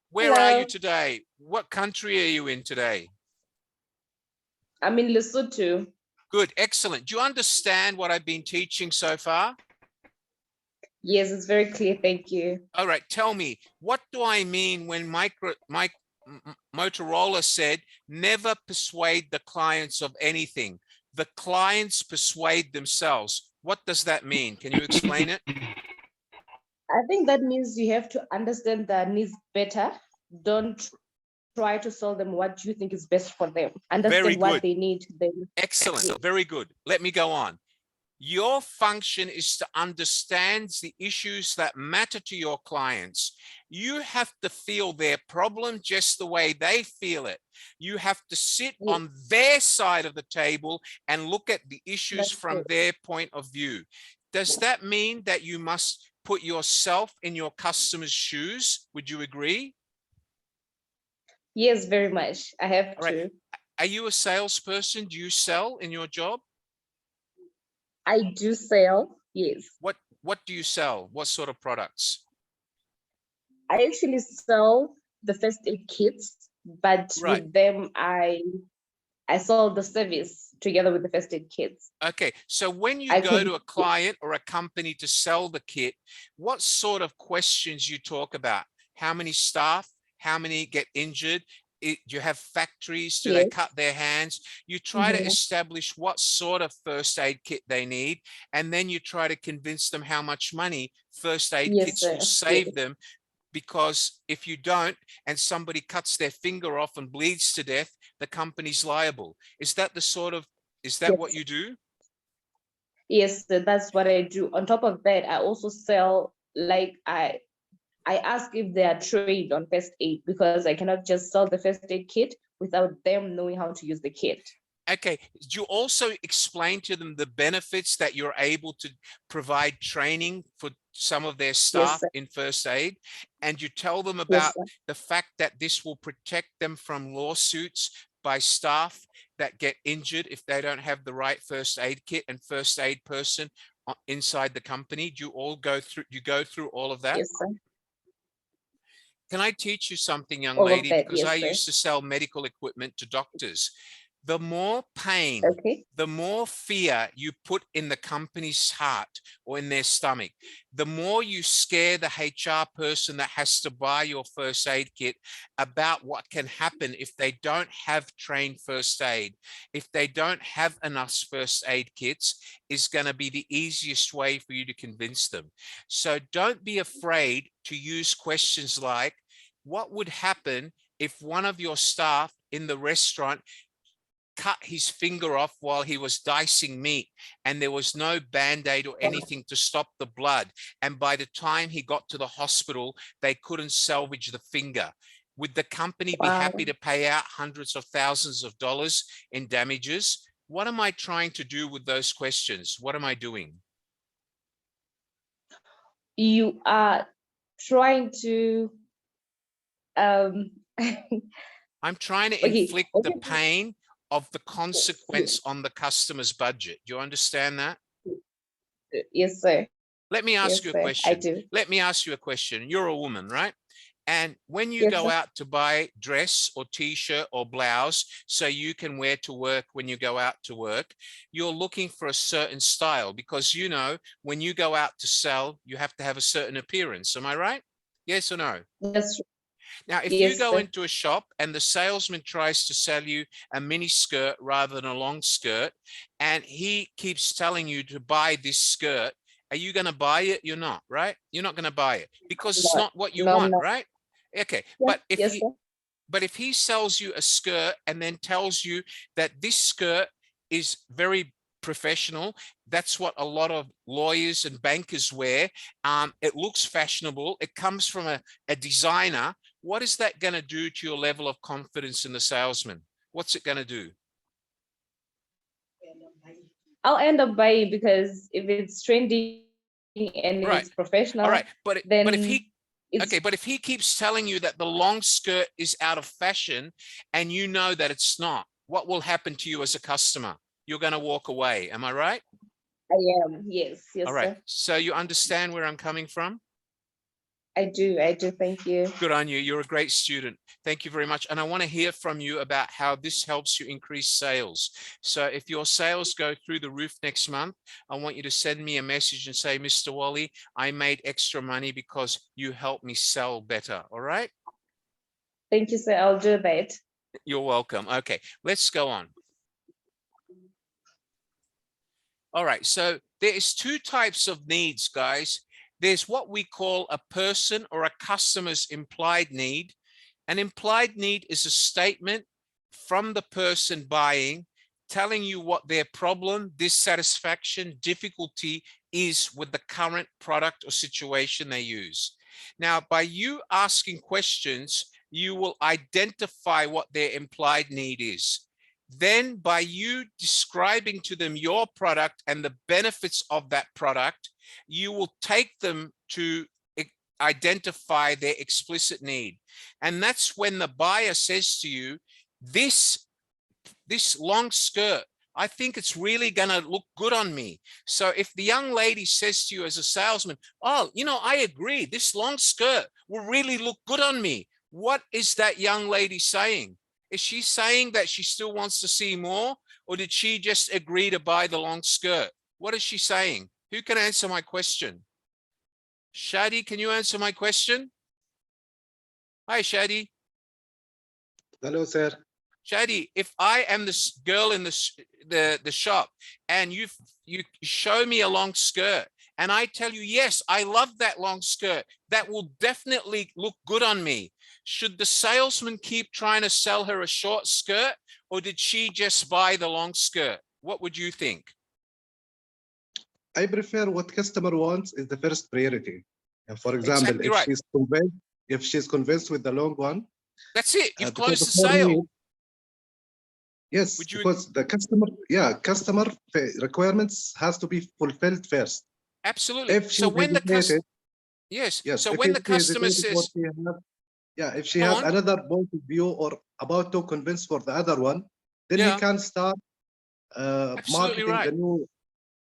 Where are you today? What country are you in today? I'm in Lesotho. Good, excellent. Do you understand what I've been teaching so far? Yes, it's very clear. Thank you. All right, tell me, what do I mean when Motorola said, never persuade the clients of anything? The clients persuade themselves. What does that mean? Can you explain it? I think that means you have to understand their needs better. Don't try to sell them what you think is best for them. Understand what they need. Excellent. Very good. Let me go on. Your function is to understand the issues that matter to your clients. You have to feel their problem just the way they feel it. You have to sit on their side of the table and look at the issues from their point of view. Does that mean that you must put yourself in your customer's shoes? Would you agree? Yes, very much. I have to. Are you a salesperson? Do you sell in your job? I do sell, yes. What do you sell? What sort of products? I actually sell the first aid kits, but with them I sell the service. together with the first aid kits. Okay, so when you go to a client or a company to sell the kit, what sort of questions you talk about? How many staff? How many get injured? Do you have factories? Do they cut their hands? You try to establish what sort of first aid kit they need, and then you try to convince them how much money first aid kits will save them. Because if you don't, and somebody cuts their finger off and bleeds to death, the company's liable. Is that what you do? Yes, that's what I do. On top of that, I also sell, like, I ask if they are trained on first aid, because I cannot just sell the first aid kit without them knowing how to use the kit. Okay, do you also explain to them the benefits that you're able to provide training for some of their staff in first aid? And you tell them about the fact that this will protect them from lawsuits by staff that get injured if they don't have the right first aid kit and first aid person inside the company? Do you all go through all of that? Yes, sir. Can I teach you something, young lady? Because I used to sell medical equipment to doctors. The more pain, the more fear you put in the company's heart or in their stomach, the more you scare the HR person that has to buy your first aid kit about what can happen if they don't have trained first aid. If they don't have enough first aid kits, is going to be the easiest way for you to convince them. So don't be afraid to use questions like, what would happen if one of your staff in the restaurant cut his finger off while he was dicing meat and there was no band-aid or anything to stop the blood, and by the time he got to the hospital they couldn't salvage the finger? Would the company be happy to pay out hundreds of thousands of dollars in damages? What am I trying to do with those questions? What am I doing? You are trying to I'm trying to inflict the pain of the consequence on the customer's budget. Do you understand that? Yes, sir. Let me ask you a question. I do. Let me ask you a question. You're a woman, right? And when you go out to buy dress or t-shirt or blouse so you can wear to work when you go out to work, you're looking for a certain style, because you know when you go out to sell, you have to have a certain appearance. Am I right? Yes or no? That's true. Now, if you go into a shop and the salesman tries to sell you a mini skirt rather than a long skirt, and he keeps telling you to buy this skirt, are you going to buy it? You're not, right? You're not going to buy it because it's not what you want, right? Okay, but if he sells you a skirt and then tells you that this skirt is very professional, that's what a lot of lawyers and bankers wear, it looks fashionable, it comes from a designer, what is that going to do to your level of confidence in the salesman? What's it going to do? I'll end up buying, because if it's trendy and it's professional, all right, but if he keeps telling you that the long skirt is out of fashion and you know that it's not, what will happen to you as a customer? You're going to walk away. Am I right? I am. Yes. Yes. All right. Sir. So you understand where I'm coming from? I do. Thank you. Good on you. You're a great student. Thank you very much. And I want to hear from you about how this helps you increase sales. So if your sales go through the roof next month, I want you to send me a message and say, Mr. Wally, I made extra money because you helped me sell better. All right. Thank you, sir. I'll do that. You're welcome. Okay, let's go on. All right. So there is two types of needs, guys. There's what we call a person or a customer's implied need. An implied need is a statement from the person buying, telling you what their problem, dissatisfaction, difficulty is with the current product or situation they use. Now, by you asking questions, you will identify what their implied need is. Then by you describing to them your product and the benefits of that product, you will take them to identify their explicit need. And that's when the buyer says to you, this long skirt, I think it's really going to look good on me. So if the young lady says to you as a salesman, oh, you know, I agree, this long skirt will really look good on me. What is that young lady saying? Is she saying that she still wants to see more, or did she just agree to buy the long skirt? What is she saying? Who can answer my question? Shadi, can you answer my question? Hi, Shadi. Hello, sir. Shadi, if I am this girl in the shop and you show me a long skirt and I tell you, yes, I love that long skirt, that will definitely look good on me. Should the salesman keep trying to sell her a short skirt, or did she just buy the long skirt? What would you think? I prefer what customer wants is the first priority. And for example, Exactly if right. she's convinced with the long one, that's it. You've because closed the for sale. me, yes, Would you- because the customer requirements has to be fulfilled first. Absolutely. If So she's when the customer, yes, So if when the she's customer hesitating or says, if she Go have on. another point of view or about to convince for the other one, then Yeah. he can start Absolutely marketing right. the new,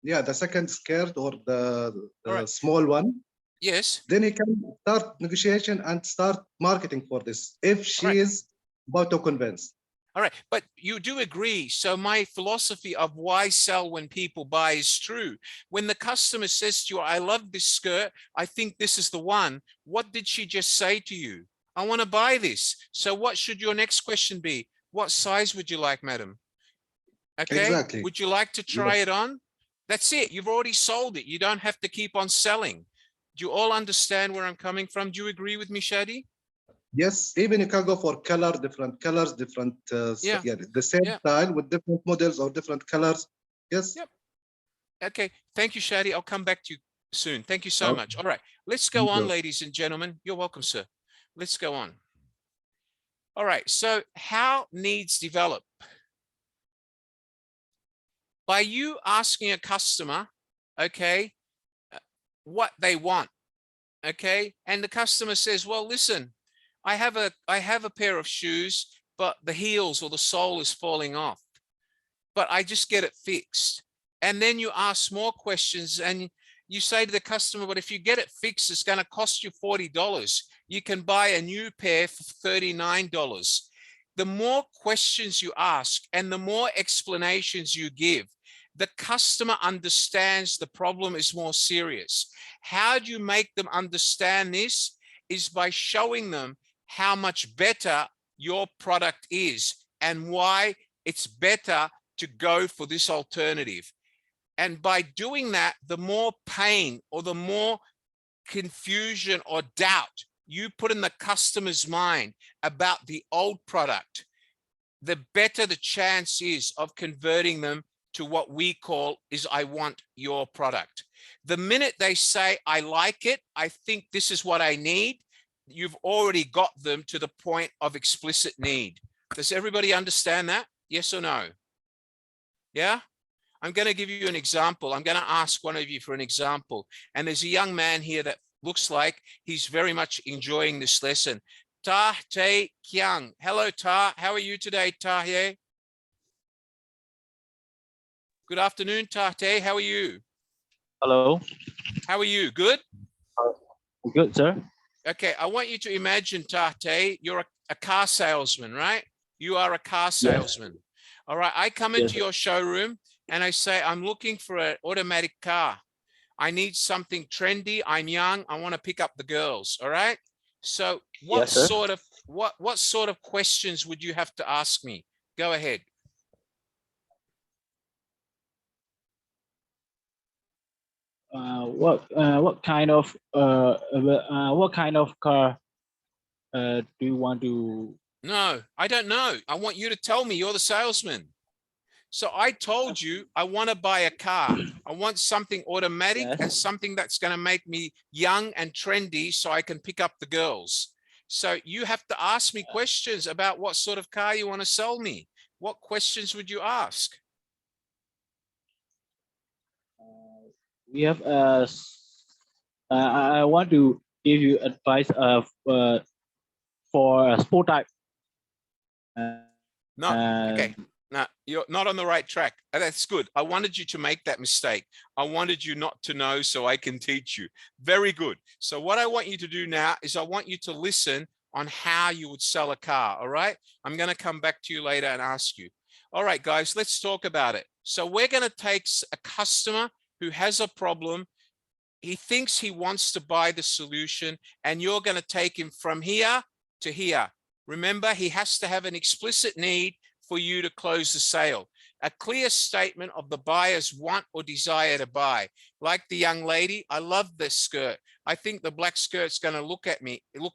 the second skirt or the All right. small one. Yes. Then he can start negotiation and start marketing for this if she Right. is about to convince. All right, but you do agree. So my philosophy of why sell when people buy is true. When the customer says to you, I love this skirt, I think this is the one. What did she just say to you? I want to buy this. So what should your next question be? What size would you like, madam? Okay. Exactly. Would you like to try Yes. it on? That's it. You've already sold it. You don't have to keep on selling. Do you all understand where I'm coming from? Do you agree with me, Shadi? Yes, even you can go for different colors, different Yeah. the same Yeah. style with different models or different colors. Yes. Yep. Okay. Thank you, Shadi. I'll come back to you soon. Thank you so Okay. much. All right. Let's go Thank on, you. ladies and gentlemen. You're welcome, sir. Let's go on. All right. So how needs develop? By you asking a customer, okay, what they want, okay? And the customer says, well, listen, I have a pair of shoes, but the heels or the sole is falling off, but I just get it fixed. And then you ask more questions and you say to the customer, but if you get it fixed, it's going to cost you $40. You can buy a new pair for $39. The more questions you ask and the more explanations you give, the customer understands the problem is more serious. How do you make them understand this? Is by showing them how much better your product is and why it's better to go for this alternative. And by doing that, the more pain or the more confusion or doubt you put in the customer's mind about the old product, the better the chance is of converting them to what we call is I want your product. The minute they say, I like it, I think this is what I need, you've already got them to the point of explicit need. Does everybody understand that? Yes or no? Yeah? I'm going to give you an example. I'm going to ask one of you for an example. And there's a young man here that looks like he's very much enjoying this lesson. Ta Te Kiang. Hello, Ta. How are you today, Ta He? Good afternoon, Ta Te. How are you? Hello. How are you? Good? Good, sir. Okay, I want you to imagine, Ta Te, you're a car salesman, right? You are a car salesman. Yes. All right, I come into your showroom and I say, I'm looking for an automatic car. I need something trendy. I'm young. I want to pick up the girls. All right. So what sort of questions would you have to ask me? Go ahead. What kind of car do you want to? No, I don't know. I want you to tell me. You're the salesman. So I told you I want to buy a car. I want something automatic and something that's going to make me young and trendy so I can pick up the girls. So you have to ask me questions about what sort of car you want to sell me. What questions would you ask? We have I want to give you advice of for a sport type. No, okay. No, you're not on the right track. That's good. I wanted you to make that mistake. I wanted you not to know so I can teach you. Very good. So what I want you to do now is I want you to listen on how you would sell a car. All right. I'm going to come back to you later and ask you. All right, guys, let's talk about it. So we're going to take a customer who has a problem. He thinks he wants to buy the solution, and you're going to take him from here to here. Remember, he has to have an explicit need for you to close the sale. A clear statement of the buyer's want or desire to buy. Like the young lady, I love this skirt. I think the black skirt's going to look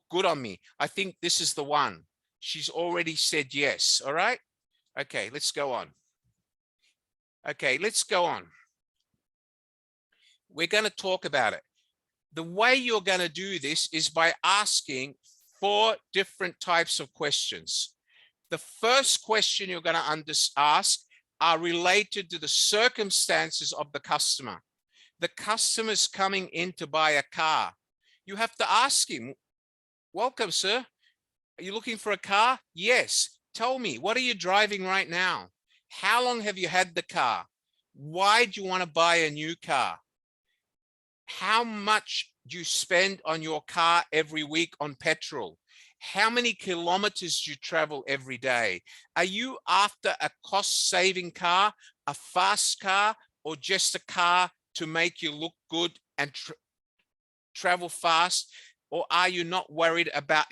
good on me. I think this is the one. She's already said yes. All right. Okay, let's go on. Okay, let's go on. We're going to talk about it. The way you're going to do this is by asking 4 different types of questions. The first question you're going to ask are related to the circumstances of the customer. The customer's coming in to buy a car. You have to ask him, welcome, sir. Are you looking for a car? Yes. Tell me, what are you driving right now? How long have you had the car? Why do you want to buy a new car? How much do you spend on your car every week on petrol? How many kilometers do you travel every day? Are you after a cost-saving car, a fast car, or just a car to make you look good and travel fast? Or are you not worried about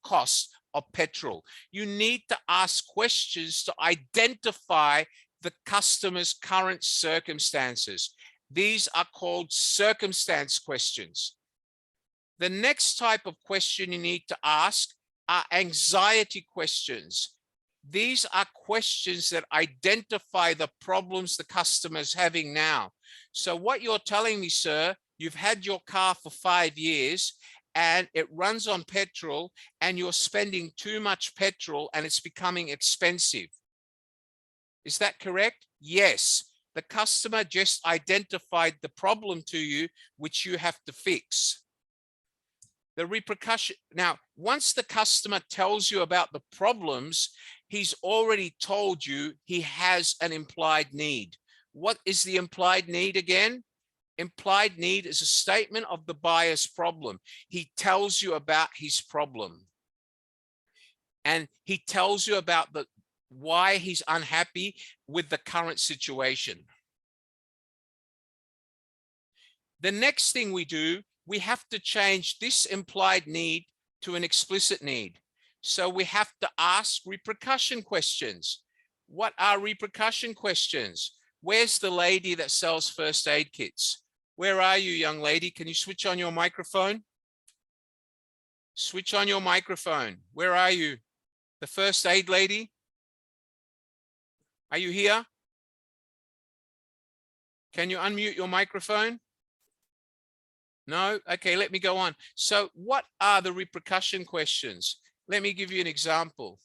cost of petrol? You need to ask questions to identify the customer's current circumstances. These are called circumstance questions. The next type of question you need to ask are anxiety questions. These are questions that identify the problems the customer is having now. So what you're telling me, sir, you've had your car for 5 years and it runs on petrol and you're spending too much petrol and it's becoming expensive. Is that correct? Yes. The customer just identified the problem to you, which you have to fix. The repercussion. Now, once the customer tells you about the problems, he's already told you he has an implied need. What is the implied need again? Implied need is a statement of the buyer's problem. He tells you about his problem. And he tells you about why he's unhappy with the current situation. The next thing we do, we have to change this implied need to an explicit need. So we have to ask repercussion questions. What are repercussion questions? Where's the lady that sells first aid kits? Where are you, young lady? Can you switch on your microphone? Switch on your microphone. Where are you? The first aid lady? Are you here? Can you unmute your microphone? No? Okay, let me go on. So what are the repercussion questions? Let me give you an example.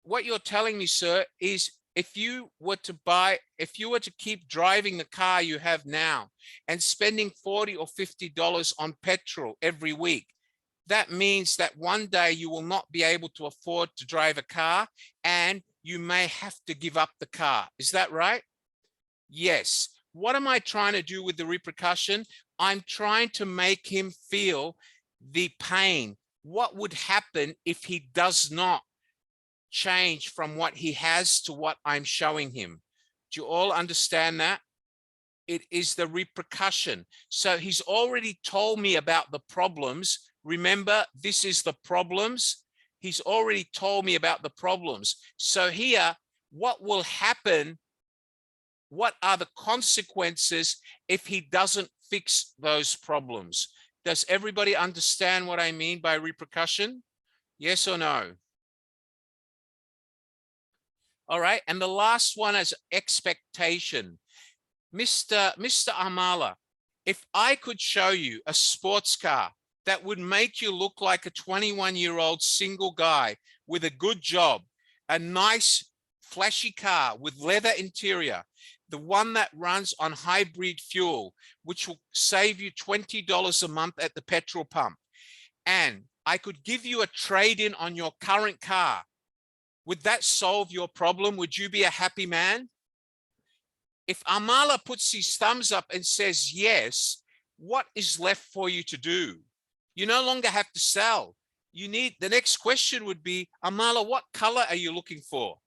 What you're telling me, sir, is if you were to keep driving the car you have now and spending $40 or $50 on petrol every week, that means that one day you will not be able to afford to drive a car and you may have to give up the car. Is that right? Yes. What am I trying to do with the repercussion? I'm trying to make him feel the pain. What would happen if he does not change from what he has to what I'm showing him? Do you all understand that? It is the repercussion. So he's already told me about the problems. Remember, this is the problems. He's already told me about the problems. So here, what will happen? What are the consequences if he doesn't fix those problems? Does everybody understand what I mean by repercussion? Yes or no? All right. And the last one is expectation. Mr. Amala, if I could show you a sports car that would make you look like a 21-year-old single guy with a good job, a nice flashy car with leather interior, the one that runs on hybrid fuel, which will save you $20 a month at the petrol pump, and I could give you a trade-in on your current car, would that solve your problem? Would you be a happy man? If Amala puts his thumbs up and says yes, what is left for you to do? You no longer have to sell. You need, the next question would be, Amala, what color are you looking for?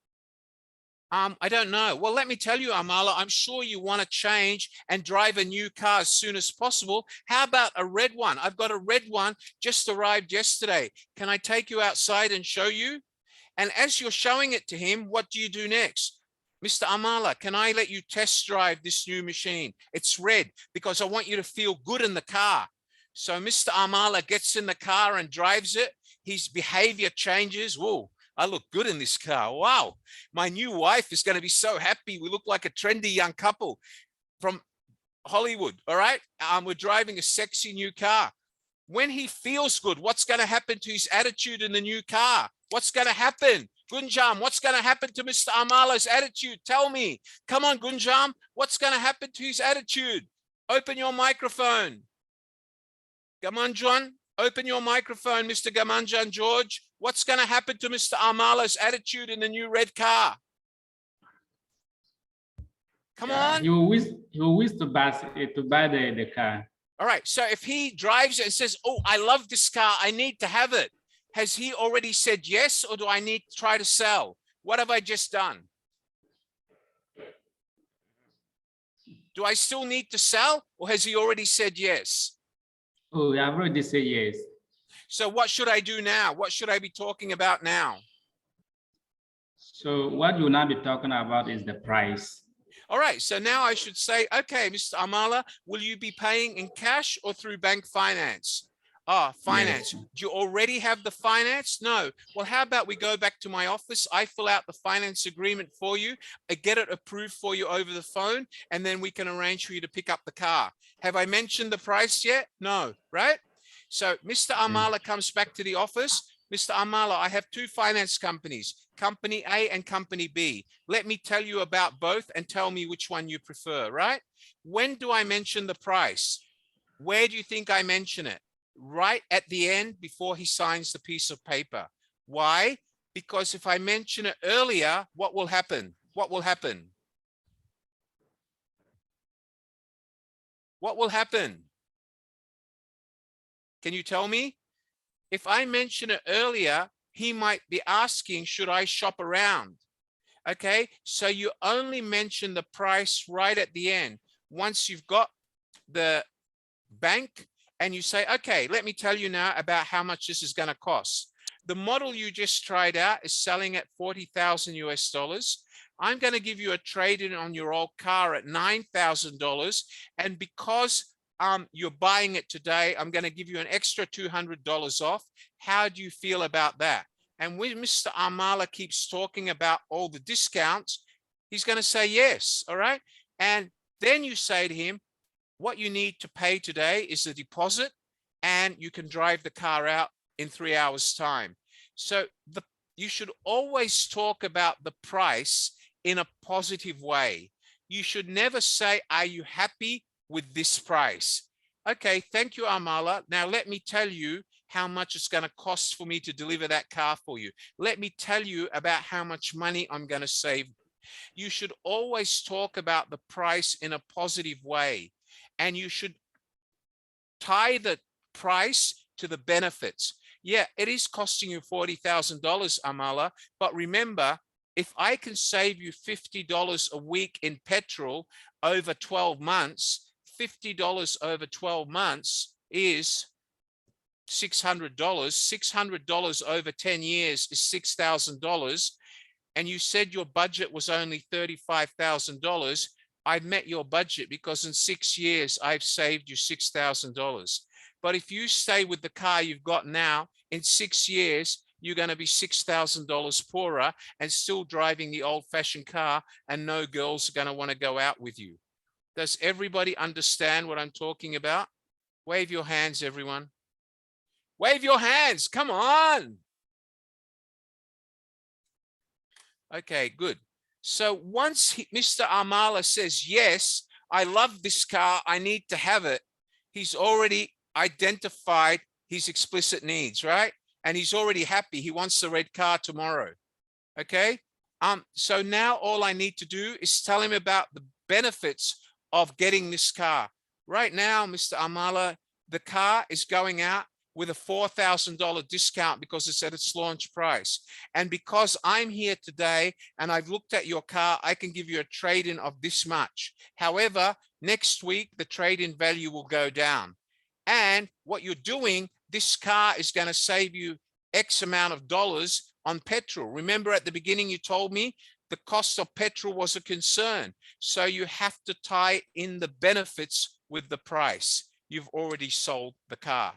I don't know. Well, let me tell you, Amala, I'm sure you want to change and drive a new car as soon as possible. How about a red one? I've got a red one, just arrived yesterday. Can I take you outside and show you? And as you're showing it to him, what do you do next? Mr. Amala, can I let you test drive this new machine? It's red because I want you to feel good in the car. So Mr. Amala gets in the car and drives it. His behavior changes. Whoa, I look good in this car. Wow, my new wife is going to be so happy. We look like a trendy young couple from Hollywood. All right. We're driving a sexy new car. When he feels good, what's going to happen to his attitude in the new car? What's going to happen? Gunjam, what's going to happen to Mr. Amala's attitude? Tell me. Come on, Gunjam. What's going to happen to his attitude? Open your microphone. Gamanjan, open your microphone, Mr. Gamanjan George. What's going to happen to Mr. Amala's attitude in the new red car? Come on. You wish to buy the car. All right. So if he drives it and says, oh, I love this car, I need to have it. Has he already said yes, or do I need to try to sell? What have I just done? Do I still need to sell, or has he already said yes? Oh, I've already said yes. So what should I do now? What should I be talking about now? So what you'll now be talking about is the price. All right, so now I should say, okay, Mr. Amala, will you be paying in cash or through bank finance? Finance. Yes. Do you already have the finance? No. Well, how about we go back to my office? I fill out the finance agreement for you. I get it approved for you over the phone, and then we can arrange for you to pick up the car. Have I mentioned the price yet? No, right? So Mr. Amala comes back to the office. Mr. Amala, I have two finance companies, Company A and Company B. Let me tell you about both and tell me which one you prefer, right? When do I mention the price? Where do you think I mention it? Right at the end before he signs the piece of paper. Why? Because if I mention it earlier, what will happen? What will happen? What will happen? Can you tell me? If I mention it earlier, he might be asking, should I shop around? Okay, so you only mention the price right at the end. Once you've got the bank and you say, okay, let me tell you now about how much this is going to cost. The model you just tried out is selling at 40,000 US dollars. I'm going to give you a trade-in on your old car at $9,000. And because you're buying it today, I'm going to give you an extra $200 off. How do you feel about that? And when Mr. Amala keeps talking about all the discounts, he's going to say yes. All right. And then you say to him, what you need to pay today is the deposit, and you can drive the car out in 3 hours time. So you should always talk about the price in a positive way. You should never say, are you happy with this price? Okay, thank you, Amala. Now let me tell you how much it's going to cost for me to deliver that car for you. Let me tell you about how much money I'm going to save. You should always talk about the price in a positive way, and you should tie the price to the benefits. Yeah, it is costing you $40,000, Amala, but remember, if I can save you $50 a week in petrol over 12 months, $50 over 12 months is $600. $600 over 10 years is $6,000. And you said your budget was only $35,000. I've met your budget because in 6 years, I've saved you $6,000. But if you stay with the car you've got now, in 6 years, you're going to be $6,000 poorer and still driving the old-fashioned car, and no girls are going to want to go out with you. Does everybody understand what I'm talking about? Wave your hands, everyone. Wave your hands. Come on. Okay, good. So once Mr. Amala says, yes, I love this car, I need to have it, he's already identified his explicit needs, right? And he's already happy. He wants the red car tomorrow. Okay. So now all I need to do is tell him about the benefits of getting this car. Right now, Mr. Amala, the car is going out with a $4,000 discount because it's at its launch price. And because I'm here today and I've looked at your car, I can give you a trade-in of this much. However, next week, the trade-in value will go down. And what you're doing, this car is going to save you X amount of dollars on petrol. Remember at the beginning, you told me the cost of petrol was a concern. So you have to tie in the benefits with the price. You've already sold the car.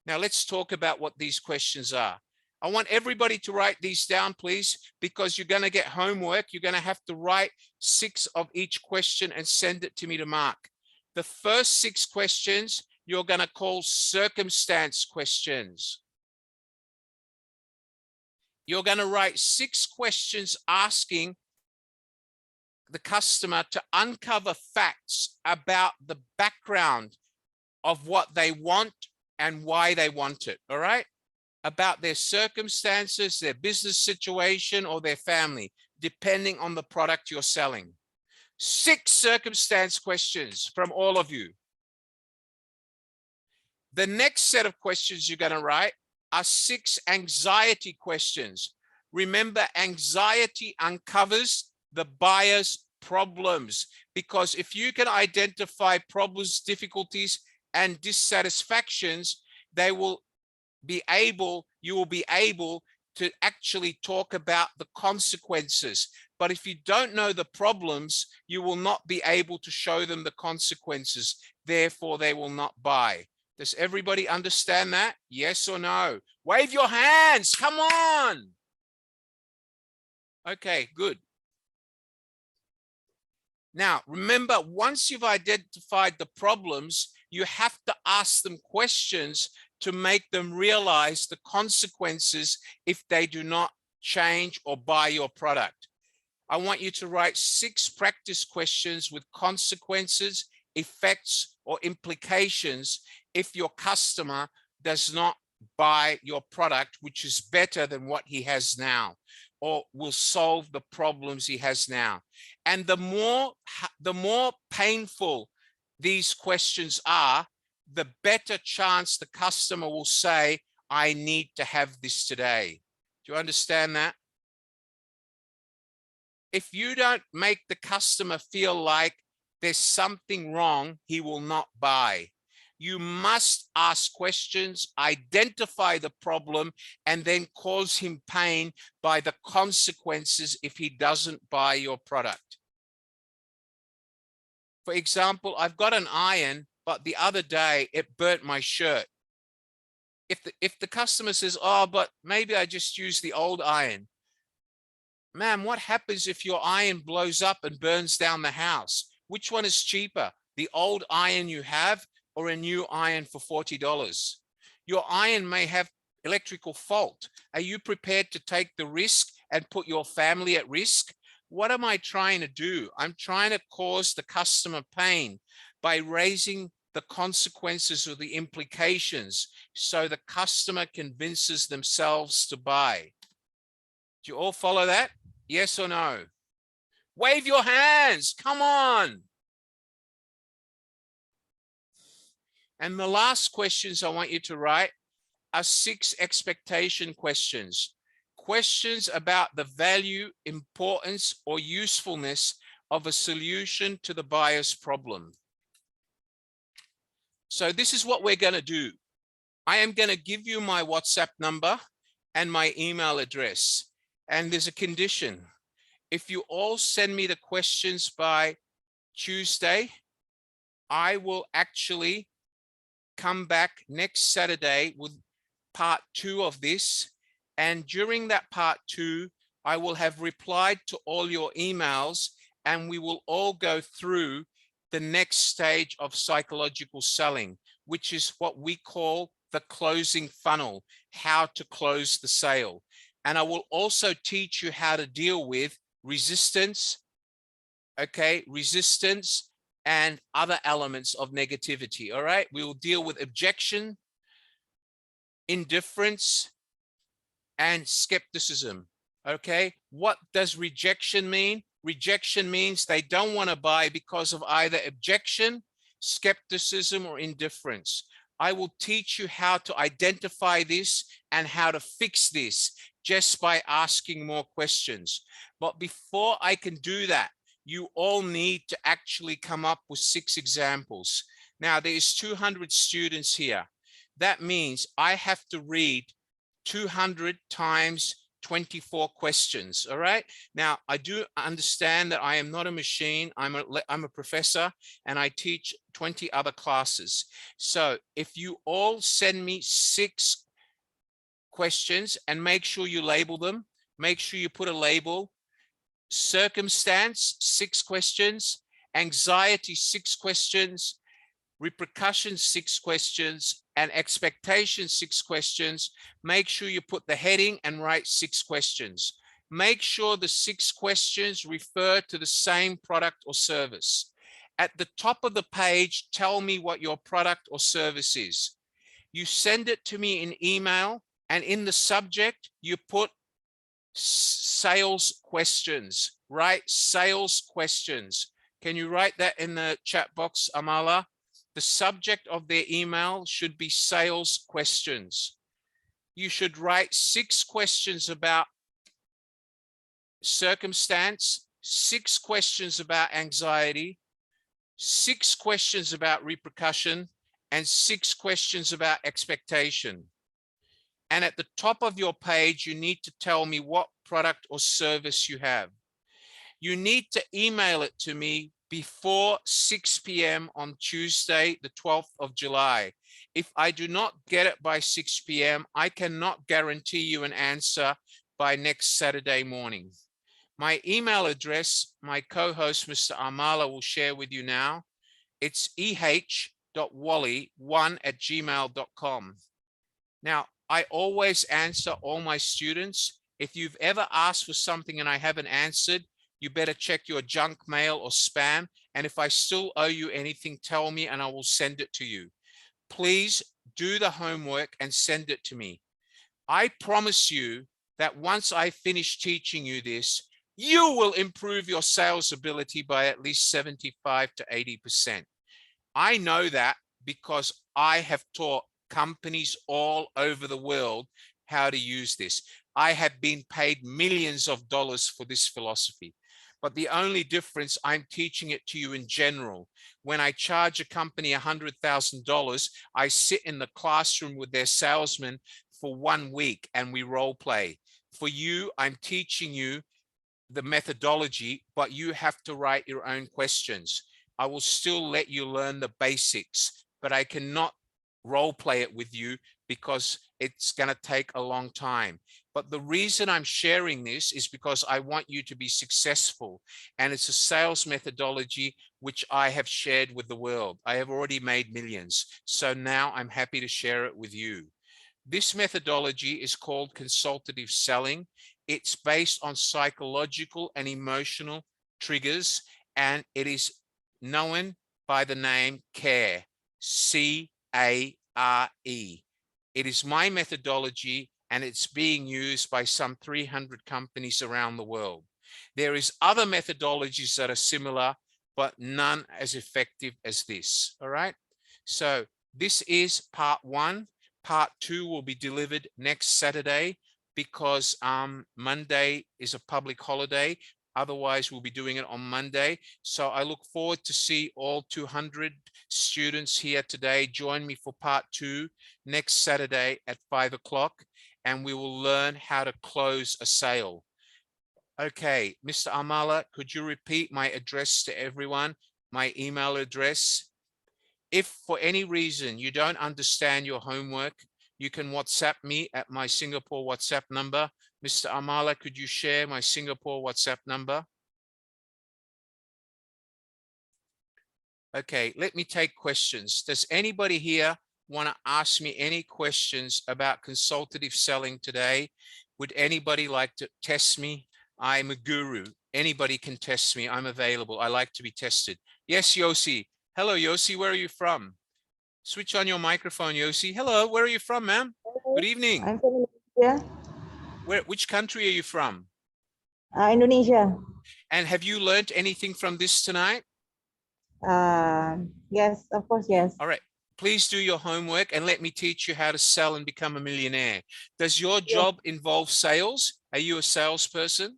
Now let's talk about what these questions are. I want everybody to write these down, please, because you're going to get homework. You're going to have to write 6 of each question and send it to me to mark. The first 6 questions you're going to call circumstance questions. You're going to write 6 questions asking the customer to uncover facts about the background of what they want and why they want it, all right? About their circumstances, their business situation, or their family, depending on the product you're selling. 6 circumstance questions from all of you. The next set of questions you're going to write are 6 anxiety questions. Remember, anxiety uncovers the buyer's problems, because if you can identify problems, difficulties, and dissatisfactions, you will be able to actually talk about the consequences. But if you don't know the problems, you will not be able to show them the consequences. Therefore, they will not buy. Does everybody understand that? Yes or no? Wave your hands. Come on. Okay, good. Now, remember, once you've identified the problems, you have to ask them questions to make them realize the consequences if they do not change or buy your product. I want you to write 6 practice questions with consequences, effects, or implications if your customer does not buy your product, which is better than what he has now, or will solve the problems he has now. And the more painful these questions are, the better chance the customer will say, I need to have this today. Do you understand that? If you don't make the customer feel like there's something wrong, he will not buy. You must ask questions, identify the problem, and then cause him pain by the consequences if he doesn't buy your product. For example, I've got an iron, but the other day it burnt my shirt. If the customer says, oh, but maybe I just use the old iron. Ma'am, what happens if your iron blows up and burns down the house? Which one is cheaper, the old iron you have or a new iron for $40? Your iron may have electrical fault. Are you prepared to take the risk and put your family at risk? What am I trying to do? I'm trying to cause the customer pain by raising the consequences or the implications so the customer convinces themselves to buy. Do you all follow that? Yes or no? Wave your hands. Come on. And the last questions I want you to write are 6 expectation questions. Questions about the value, importance, or usefulness of a solution to the buyer's problem. So this is what we're going to do. I am going to give you my WhatsApp number and my email address. And there's a condition. If you all send me the questions by Tuesday, I will actually come back next Saturday with part 2 of this. And during that part 2, I will have replied to all your emails, and we will all go through the next stage of psychological selling, which is what we call the closing funnel, how to close the sale. And I will also teach you how to deal with resistance, okay, resistance and other elements of negativity, all right? We will deal with objection, indifference, and skepticism, okay? What does rejection mean? Rejection means they don't want to buy because of either objection, skepticism, or indifference. I will teach you how to identify this and how to fix this just by asking more questions. But before I can do that, you all need to actually come up with 6 examples. Now, there's 200 students here. That means I have to read 200 times 24 questions. All right. Now, I do understand that I am not a machine. I'm a professor and I teach 20 other classes. So if you all send me 6 questions and make sure you label them, make sure you put a label. Circumstance, 6 questions. Anxiety, 6 questions. Repercussion, 6 questions, and expectation, 6 questions. Make sure you put the heading and write 6 questions. Make sure the 6 questions refer to the same product or service. At the top of the page, tell me what your product or service is. You send it to me in email, and in the subject, you put sales questions, right? Sales questions. Can you write that in the chat box, Amala? The subject of their email should be sales questions. You should write 6 questions about circumstance, 6 questions about anxiety, 6 questions about repercussion, and 6 questions about expectation. And at the top of your page, you need to tell me what product or service you have. You need to email it to me before 6 p.m. on Tuesday, the 12th of July. If I do not get it by 6 p.m., I cannot guarantee you an answer by next Saturday morning. My email address, my co-host, Mr. Amala, will share with you now. It's eh.wally1@gmail.com. Now, I always answer all my students. If you've ever asked for something and I haven't answered, you better check your junk mail or spam. And if I still owe you anything, tell me and I will send it to you. Please do the homework and send it to me. I promise you that once I finish teaching you this, you will improve your sales ability by at least 75 to 80%. I know that because I have taught companies all over the world how to use this. I have been paid millions of dollars for this philosophy. But the only difference, I'm teaching it to you in general. When I charge a company $100,000, I sit in the classroom with their salesman for 1 week and we role play. For you, I'm teaching you the methodology, but you have to write your own questions. I will still let you learn the basics, but I cannot role play it with you because it's going to take a long time. But the reason I'm sharing this is because I want you to be successful. And it's a sales methodology which I have shared with the world. I have already made millions. So now I'm happy to share it with you. This methodology is called consultative selling. It's based on psychological and emotional triggers, and it is known by the name CARE, C-A-R-E. It is my methodology, and it's being used by some 300 companies around the world. There is other methodologies that are similar, but none as effective as this. All right. So this is part 1. Part 2 will be delivered next Saturday because Monday is a public holiday. Otherwise, we'll be doing it on Monday. So I look forward to see all 200 students here today. Join me for part 2 next Saturday at 5 o'clock, and we will learn how to close a sale. Okay, Mr. Amala, could you repeat my address to everyone, my email address? If for any reason you don't understand your homework, you can WhatsApp me at my Singapore WhatsApp number. Mr. Amala, could you share my Singapore WhatsApp number? Okay, let me take questions. Does anybody here want to ask me any questions about consultative selling today? Would anybody like to test me? I'm a guru. Anybody can test me. I'm available. I like to be tested. Yes, Yossi. Hello, Yossi. Where are you from? Switch on your microphone, Yossi. Hello, where are you from, ma'am? Good evening. I'm from Indonesia. Which country are you from? Indonesia. And have you learned anything from this tonight? Yes, of course, yes. All right. Please do your homework and let me teach you how to sell and become a millionaire. Does your job involve sales? Are you a salesperson?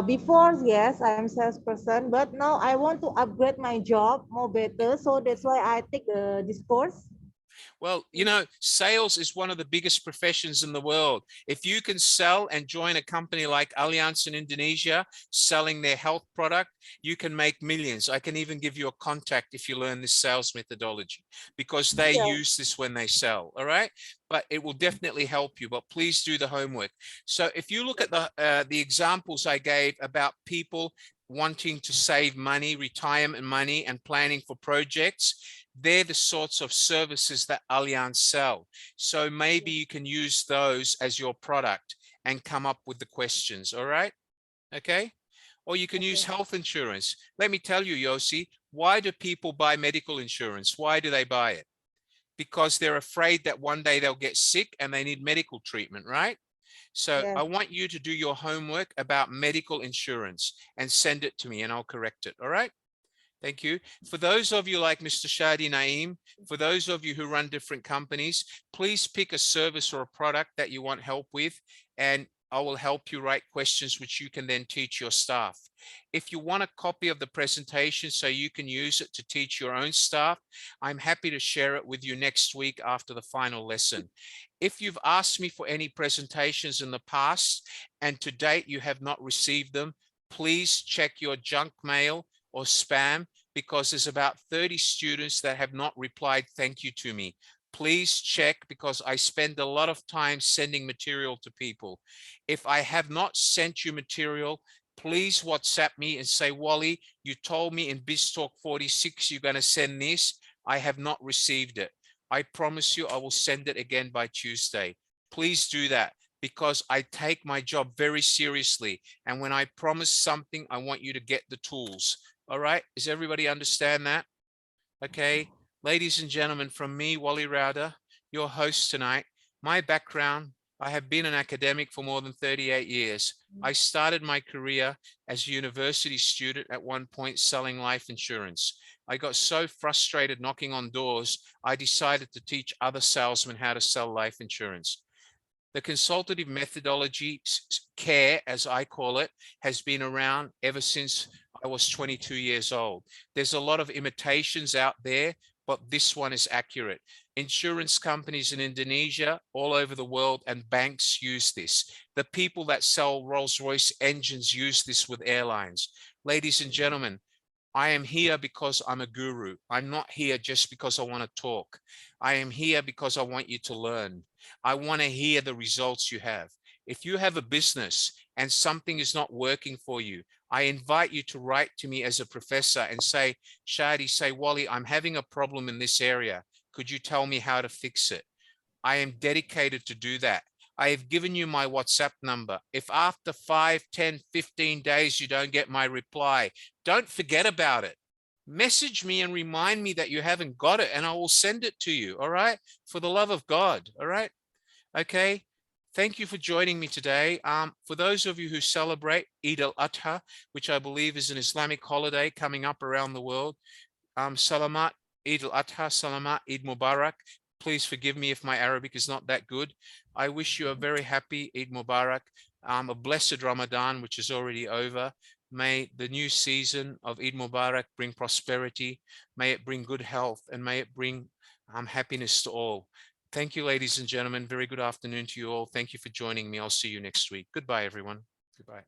Before, yes, I am salesperson, but now I want to upgrade my job more better. So that's why I take this course. Well, you know, sales is one of the biggest professions in the world. If you can sell and join a company like Allianz in Indonesia, selling their health product, you can make millions. I can even give you a contact if you learn this sales methodology, because they use this when they sell. All right. But it will definitely help you, but please do the homework. So if you look at the examples I gave about people wanting to save money, retirement money, and planning for projects, they're the sorts of services that Allianz sell. So maybe you can use those as your product and come up with the questions. All right. Okay. Or you can use health insurance. Let me tell you, Yossi, why do people buy medical insurance? Why do they buy it? Because they're afraid that one day they'll get sick and they need medical treatment, right? So I want you to do your homework about medical insurance and send it to me and I'll correct it. All right. Thank you. For those of you like Mr. Shadi Naeem, for those of you who run different companies, please pick a service or a product that you want help with, and I will help you write questions which you can then teach your staff. If you want a copy of the presentation so you can use it to teach your own staff, I'm happy to share it with you next week after the final lesson. If you've asked me for any presentations in the past and to date you have not received them, please check your junk mail or spam, because there's about 30 students that have not replied thank you to me. Please check, because I spend a lot of time sending material to people. If I have not sent you material, please WhatsApp me and say, Wally, you told me in BizTalk 46 you're going to send this. I have not received it. I promise you I will send it again by Tuesday. Please do that, because I take my job very seriously. And when I promise something, I want you to get the tools. All right. Does everybody understand that? Okay. Ladies and gentlemen, from me, Wally Rauda, your host tonight, my background, I have been an academic for more than 38 years. I started my career as a university student at one point selling life insurance. I got so frustrated knocking on doors, I decided to teach other salesmen how to sell life insurance. The consultative methodology, CARE, as I call it, has been around ever since I was 22 years old. There's a lot of imitations out there, but this one is accurate. Insurance companies in Indonesia, all over the world, and banks use this. The people that sell Rolls-Royce engines use this with airlines. Ladies and gentlemen, I am here because I'm a guru. I'm not here just because I want to talk. I am here because I want you to learn. I want to hear the results you have. If you have a business and something is not working for you, I invite you to write to me as a professor and say, Shadi, say, Wally, I'm having a problem in this area. Could you tell me how to fix it? I am dedicated to do that. I have given you my WhatsApp number. If after 5, 10, 15 days you don't get my reply, don't forget about it. Message me and remind me that you haven't got it, and I will send it to you. All right. For the love of God. All right. Okay. Thank you for joining me today. For those of you who celebrate Eid al-Adha, which I believe is an Islamic holiday coming up around the world, Salamat Eid al-Adha, Salamat Eid Mubarak. Please forgive me if my Arabic is not that good. I wish you a very happy Eid Mubarak, a blessed Ramadan, which is already over. May the new season of Eid Mubarak bring prosperity. May it bring good health, and may it bring happiness to all. Thank you, ladies and gentlemen. Very good afternoon to you all. Thank you for joining me. I'll see you next week. Goodbye, everyone. Goodbye.